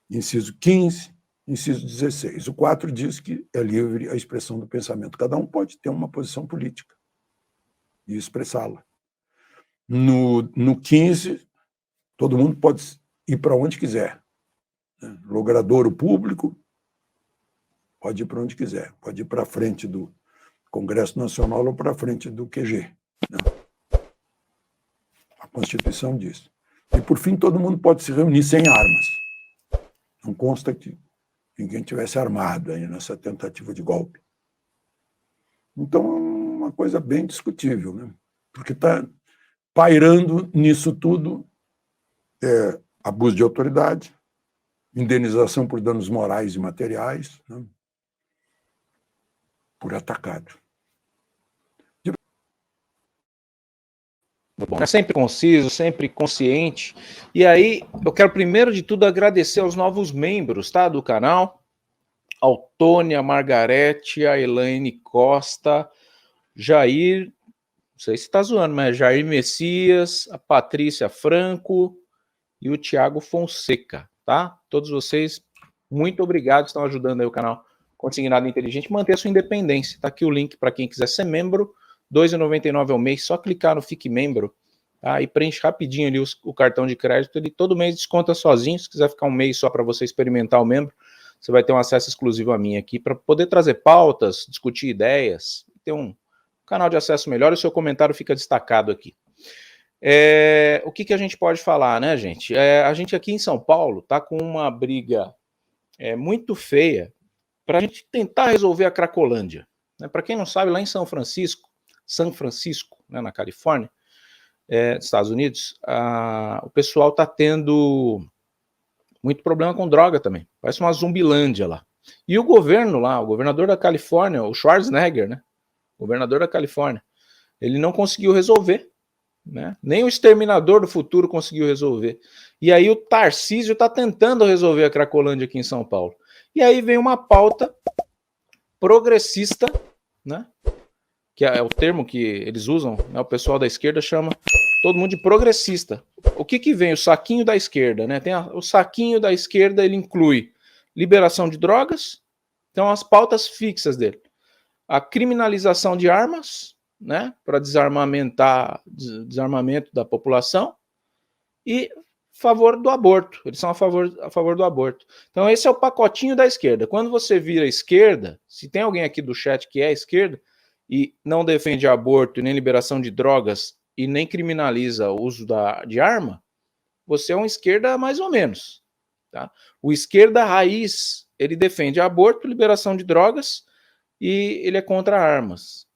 inciso 15, inciso 16. O 4 diz que é livre a expressão do pensamento. Cada um pode ter uma posição política e expressá-la. No 15, todo mundo pode ir para onde quiser. Logradouro público pode ir para onde quiser. Pode ir para a frente do Congresso Nacional ou para a frente do QG. A Constituição diz. E, por fim, todo mundo pode se reunir sem armas. Não consta que ninguém tivesse armado aí nessa tentativa de golpe. Então, é uma coisa bem discutível, né? Porque está pairando nisso tudo abuso de autoridade, indenização por danos morais e materiais, né? Por atacado. Bom, é sempre conciso, sempre consciente. E aí, eu quero primeiro de tudo agradecer aos novos membros, tá, do canal. Ao Tônia, a Margarete, a Elaine Costa, Jair, não sei se tá zoando, mas Jair Messias, a Patrícia Franco e o Thiago Fonseca, tá? Todos vocês, muito obrigado, estão ajudando aí o canal Consignado Inteligente manter a sua independência. Tá aqui o link para quem quiser ser membro. R$ 2,99 ao mês, só clicar no Fique Membro, tá? E preenche rapidinho ali o cartão de crédito, ele todo mês desconta sozinho. Se quiser ficar um mês só para você experimentar o membro, você vai ter um acesso exclusivo a mim aqui, para poder trazer pautas, discutir ideias, ter um canal de acesso melhor, e o seu comentário fica destacado aqui. O que a gente pode falar, né, gente? A gente aqui em São Paulo tá com uma briga muito feia para a gente tentar resolver a Cracolândia. Né? Para quem não sabe, lá em São Francisco, né, na Califórnia, Estados Unidos, o pessoal está tendo muito problema com droga também. Parece uma zumbilândia lá. E o governo lá, o governador da Califórnia, o Schwarzenegger, né, governador da Califórnia, ele não conseguiu resolver. Né? Nem o Exterminador do Futuro conseguiu resolver. E aí o Tarcísio está tentando resolver a Cracolândia aqui em São Paulo. E aí vem uma pauta progressista, né? Que é o termo que eles usam, né? O pessoal da esquerda chama todo mundo de progressista. O que vem? O saquinho da esquerda, né? Tem o saquinho da esquerda, ele inclui liberação de drogas, então as pautas fixas dele. A criminalização de armas, né? Para desarmamento da população, e a favor do aborto. Eles são a favor do aborto. Então esse é o pacotinho da esquerda. Quando você vira esquerda, se tem alguém aqui do chat que é esquerda e não defende aborto, nem liberação de drogas e nem criminaliza o uso de arma, você é um esquerda mais ou menos. Tá? O esquerda raiz, ele defende aborto, liberação de drogas e ele é contra armas.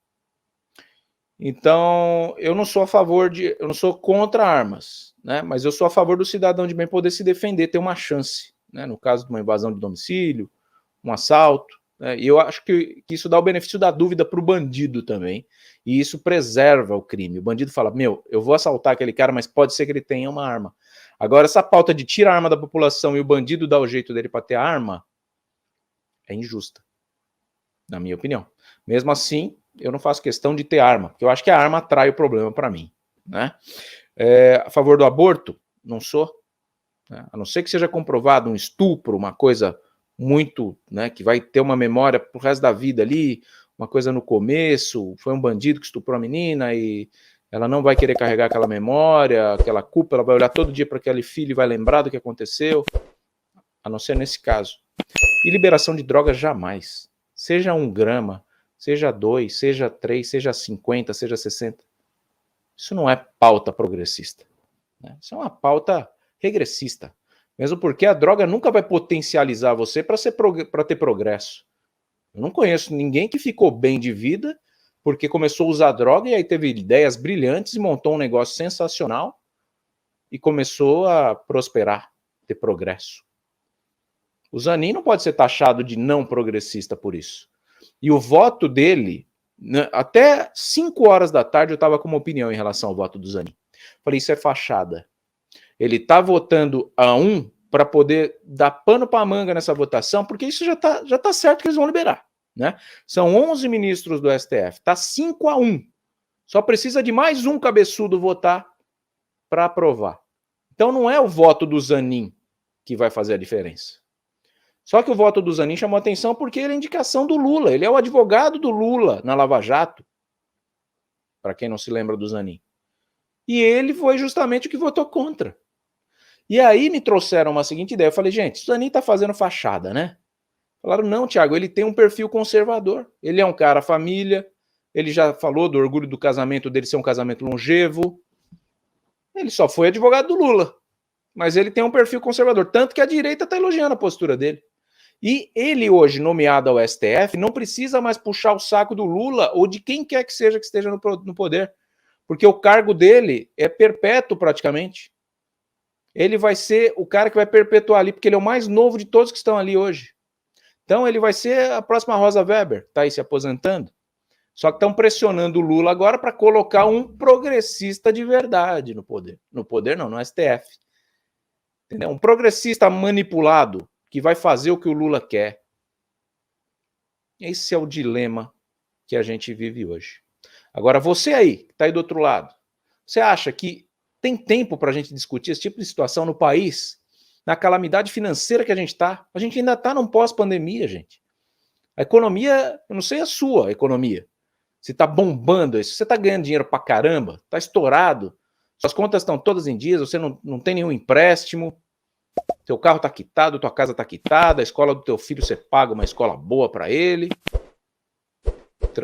Então, eu não sou contra armas, né? Mas eu sou a favor do cidadão de bem poder se defender, ter uma chance, né? No caso de uma invasão de domicílio, um assalto, né? E eu acho que isso dá o benefício da dúvida para o bandido também, e isso preserva o crime. O bandido fala, eu vou assaltar aquele cara, mas pode ser que ele tenha uma arma. Agora, essa pauta de tirar a arma da população e o bandido dar o jeito dele para ter a arma é injusta, na minha opinião. Mesmo assim, eu não faço questão de ter arma, porque eu acho que a arma atrai o problema para mim, né? A favor do aborto? Não sou. Né? A não ser que seja comprovado um estupro, uma coisa muito, né, que vai ter uma memória pro resto da vida ali, uma coisa no começo, foi um bandido que estuprou a menina e ela não vai querer carregar aquela memória, aquela culpa, ela vai olhar todo dia para aquele filho e vai lembrar do que aconteceu, a não ser nesse caso. E liberação de drogas jamais. Seja 1 grama, seja 2, seja 3, seja 50, seja 60. Isso não é pauta progressista. Né? Isso é uma pauta regressista. Mesmo porque a droga nunca vai potencializar você para ter progresso. Eu não conheço ninguém que ficou bem de vida porque começou a usar droga e aí teve ideias brilhantes e montou um negócio sensacional e começou a prosperar, ter progresso. O Zanin não pode ser taxado de não progressista por isso. E o voto dele, né, até 5 horas da tarde eu estava com uma opinião em relação ao voto do Zanin. Falei, isso é fachada. Ele está votando a 1 para poder dar pano para a manga nessa votação, porque isso já tá certo que eles vão liberar. Né? São 11 ministros do STF, está 5-1. Só precisa de mais um cabeçudo votar para aprovar. Então não é o voto do Zanin que vai fazer a diferença. Só que o voto do Zanin chamou atenção porque ele é indicação do Lula. Ele é o advogado do Lula na Lava Jato. Para quem não se lembra do Zanin. E ele foi justamente o que votou contra. E aí me trouxeram uma seguinte ideia. Eu falei, gente, o Zanin tá fazendo fachada, né? Falaram, não, Thiago, ele tem um perfil conservador. Ele é um cara família. Ele já falou do orgulho do casamento dele ser um casamento longevo. Ele só foi advogado do Lula. Mas ele tem um perfil conservador. Tanto que a direita tá elogiando a postura dele. E ele hoje, nomeado ao STF, não precisa mais puxar o saco do Lula ou de quem quer que seja que esteja no poder. Porque o cargo dele é perpétuo praticamente. Ele vai ser o cara que vai perpetuar ali, porque ele é o mais novo de todos que estão ali hoje. Então ele vai ser a próxima Rosa Weber, está aí se aposentando. Só que estão pressionando o Lula agora para colocar um progressista de verdade no poder. No poder não, no STF. Entendeu? Um progressista manipulado, que vai fazer o que o Lula quer. Esse é o dilema que a gente vive hoje. Agora, você aí, que está aí do outro lado, você acha que tem tempo para a gente discutir esse tipo de situação no país, na calamidade financeira que a gente está? A gente ainda está num pós-pandemia, gente. A economia, eu não sei a sua economia, se está bombando isso, você está ganhando dinheiro para caramba, está estourado, suas contas estão todas em dias, você não tem nenhum empréstimo, teu carro está quitado, tua casa está quitada, a escola do teu filho você paga uma escola boa para ele,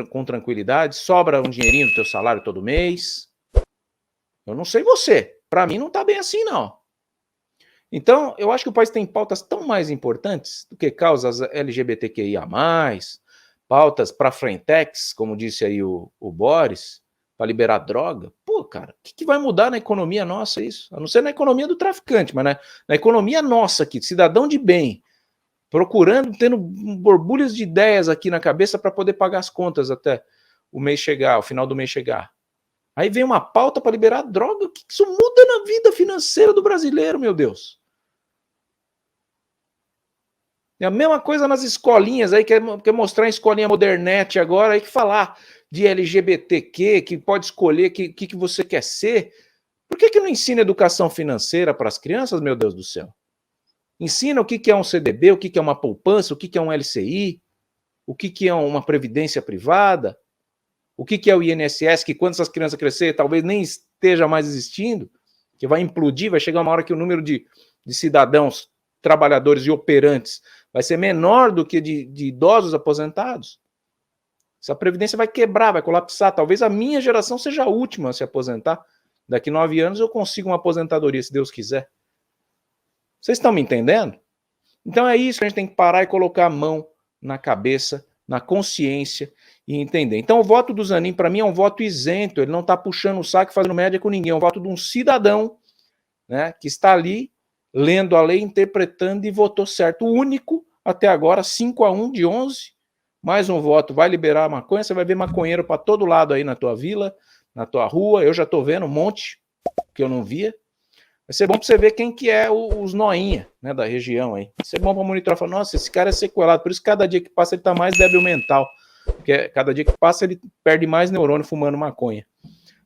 com tranquilidade, sobra um dinheirinho do teu salário todo mês. Eu não sei você, para mim não está bem assim não. Então, eu acho que o país tem pautas tão mais importantes do que causas LGBTQIA+, pautas para frentex, como disse aí o Boris, para liberar droga. Pô, cara, o que vai mudar na economia nossa isso? A não ser na economia do traficante, mas na economia nossa aqui, cidadão de bem, procurando, tendo borbulhas de ideias aqui na cabeça para poder pagar as contas até o mês chegar, o final do mês chegar. Aí vem uma pauta para liberar droga. O que isso muda na vida financeira do brasileiro, meu Deus? É a mesma coisa nas escolinhas aí, quer mostrar em escolinha modernete agora, aí que falar de LGBTQ, que pode escolher o que você quer ser. Por que não ensina educação financeira para as crianças, meu Deus do céu? Ensina o que é um CDB, o que é uma poupança, o que é um LCI, o que é uma previdência privada, o que é o INSS, que quando essas crianças crescerem talvez nem esteja mais existindo, que vai implodir, vai chegar uma hora que o número de cidadãos, trabalhadores e operantes vai ser menor do que de idosos aposentados. Essa previdência vai quebrar, vai colapsar. Talvez a minha geração seja a última a se aposentar. Daqui 9 anos eu consigo uma aposentadoria, se Deus quiser. Vocês estão me entendendo? Então é isso que a gente tem que parar e colocar a mão na cabeça, na consciência e entender. Então o voto do Zanin, para mim, é um voto isento. Ele não está puxando o saco e fazendo média com ninguém. É um voto de um cidadão, né, que está ali lendo a lei, interpretando e votou certo. O único, até agora, 5-1 de 11. Mais um voto. Vai liberar a maconha. Você vai ver maconheiro para todo lado aí na tua vila, na tua rua. Eu já estou vendo um monte que eu não via. Vai ser bom para você ver quem que é os noinha, né, da região aí. Vai ser bom para monitorar. Falar, nossa, esse cara é sequelado. Por isso que cada dia que passa ele está mais débil mental. Porque cada dia que passa ele perde mais neurônio fumando maconha.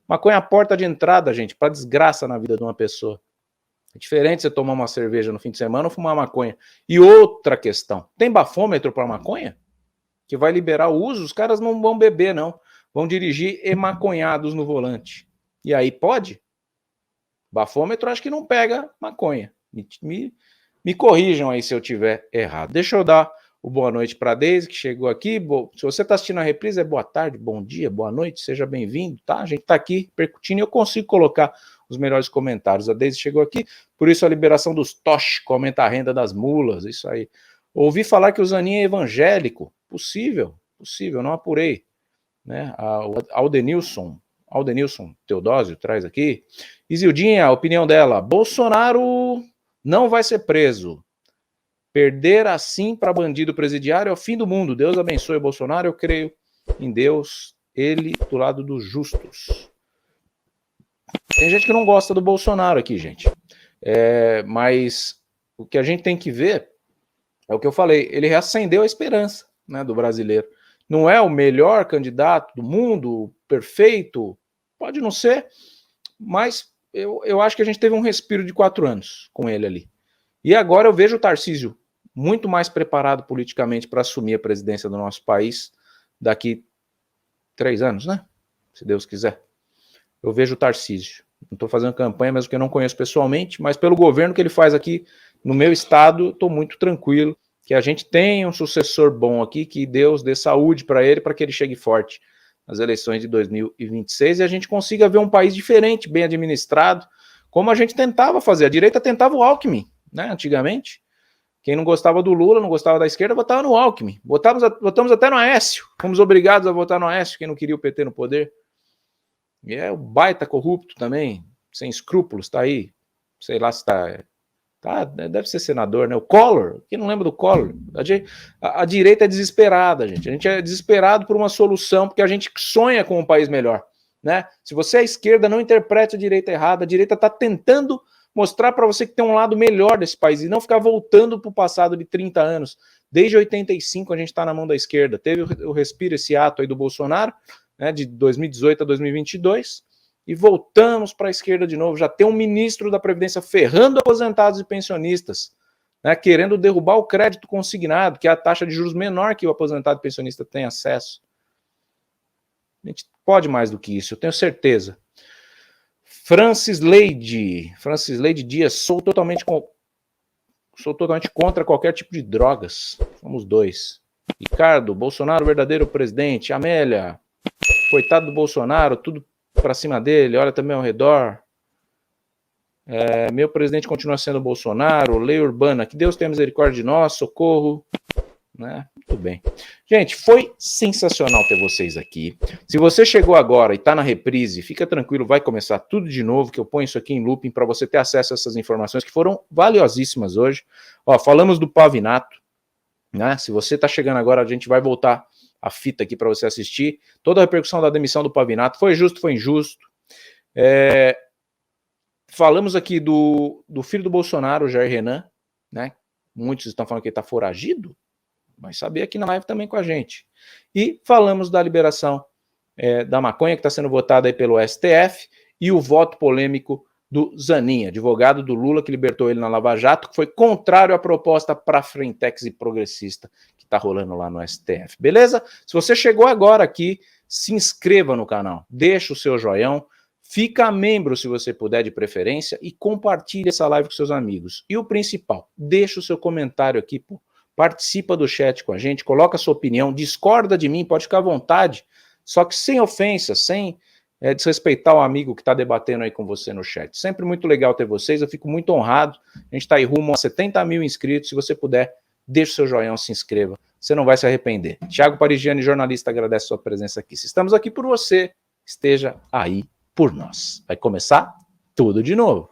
Maconha é a porta de entrada, gente, para desgraça na vida de uma pessoa. É diferente você tomar uma cerveja no fim de semana ou fumar maconha. E outra questão, tem bafômetro para maconha? Que vai liberar o uso? Os caras não vão beber, não. Vão dirigir emaconhados no volante. E aí pode? Bafômetro acho que não pega maconha. Me corrijam aí se eu tiver errado. Deixa eu dar o boa noite para a Deise, que chegou aqui. Se você está assistindo a reprise, é boa tarde, bom dia, boa noite, seja bem-vindo, tá? A gente está aqui percutindo e eu consigo colocar os melhores comentários. A Deise chegou aqui, por isso a liberação dos toches, que aumenta a renda das mulas, isso aí. Ouvi falar que o Zanin é evangélico. Possível, não apurei. Né? Aldenilson Teodósio traz aqui. Isildinha, a opinião dela. Bolsonaro não vai ser preso. Perder assim para bandido presidiário é o fim do mundo. Deus abençoe o Bolsonaro. Eu creio em Deus, ele do lado dos justos. Tem gente que não gosta do Bolsonaro aqui, gente. Mas o que a gente tem que ver é o que eu falei. Ele reacendeu a esperança, né, do brasileiro. Não é o melhor candidato do mundo, perfeito, pode não ser, mas eu acho que a gente teve um respiro de 4 anos com ele ali. E agora eu vejo o Tarcísio muito mais preparado politicamente para assumir a presidência do nosso país daqui 3 anos, né? Se Deus quiser. Eu vejo o Tarcísio. Não estou fazendo campanha, mesmo que eu não conheço pessoalmente, mas pelo governo que ele faz aqui no meu estado, estou muito tranquilo que a gente tenha um sucessor bom aqui, que Deus dê saúde para ele, para que ele chegue forte nas eleições de 2026 e a gente consiga ver um país diferente, bem administrado, como a gente tentava fazer. A direita tentava o Alckmin, né, antigamente. Quem não gostava do Lula, não gostava da esquerda, votava no Alckmin. Votamos até no Aécio. Fomos obrigados a votar no Aécio, quem não queria o PT no poder. E é o baita corrupto também, sem escrúpulos, tá aí. Sei lá se deve ser senador, né? O Collor, quem não lembra do Collor? A direita é desesperada, gente. A gente é desesperado por uma solução, porque a gente sonha com um país melhor, né? Se você é esquerda, não interprete a direita errada. A direita está tentando mostrar para você que tem um lado melhor desse país e não ficar voltando para o passado de 30 anos. Desde 85 a gente está na mão da esquerda. Teve o respiro, esse ato aí do Bolsonaro, né, de 2018 a 2022, e voltamos para a esquerda de novo. Já tem um ministro da Previdência ferrando aposentados e pensionistas, né, querendo derrubar o crédito consignado, que é a taxa de juros menor que o aposentado e pensionista tem acesso. A gente pode mais do que isso, eu tenho certeza. Francis Leide Dias, sou totalmente contra qualquer tipo de drogas. Somos 2. Ricardo, Bolsonaro, verdadeiro presidente. Amélia, coitado do Bolsonaro, tudo para cima dele, olha também ao redor. Meu presidente continua sendo Bolsonaro. Lei Urbana, que Deus tenha misericórdia de nós, socorro. Né? Muito bem. Gente, foi sensacional ter vocês aqui. Se você chegou agora e está na reprise, fica tranquilo, vai começar tudo de novo, que eu ponho isso aqui em looping para você ter acesso a essas informações que foram valiosíssimas hoje. Ó, falamos do Pavinato, né? Se você está chegando agora, a gente vai voltar a fita aqui para você assistir. Toda a repercussão da demissão do Pavinato, foi justo, foi injusto. Falamos aqui do filho do Bolsonaro, o Jair Renan, né? Muitos estão falando que ele está foragido. Vai saber aqui na live também com a gente. E falamos da liberação da maconha, que está sendo votada aí pelo STF, e o voto polêmico do Zanin, advogado do Lula, que libertou ele na Lava Jato, que foi contrário à proposta para Frentex e progressista que está rolando lá no STF. Beleza? Se você chegou agora aqui, se inscreva no canal, deixa o seu joinha, Fica membro, se você puder, de preferência, e compartilhe essa live com seus amigos. E o principal, deixa o seu comentário aqui, pô. Participa do chat com a gente, coloca a sua opinião, discorda de mim, pode ficar à vontade, só que sem ofensa, sem desrespeitar o amigo que está debatendo aí com você no chat. Sempre muito legal ter vocês, eu fico muito honrado. A gente está aí rumo a 70 mil inscritos. Se você puder, deixa o seu joinha, se inscreva, você não vai se arrepender. Thiago Parigiani, jornalista, agradece a sua presença aqui. Se estamos aqui por você, esteja aí por nós. Vai começar tudo de novo.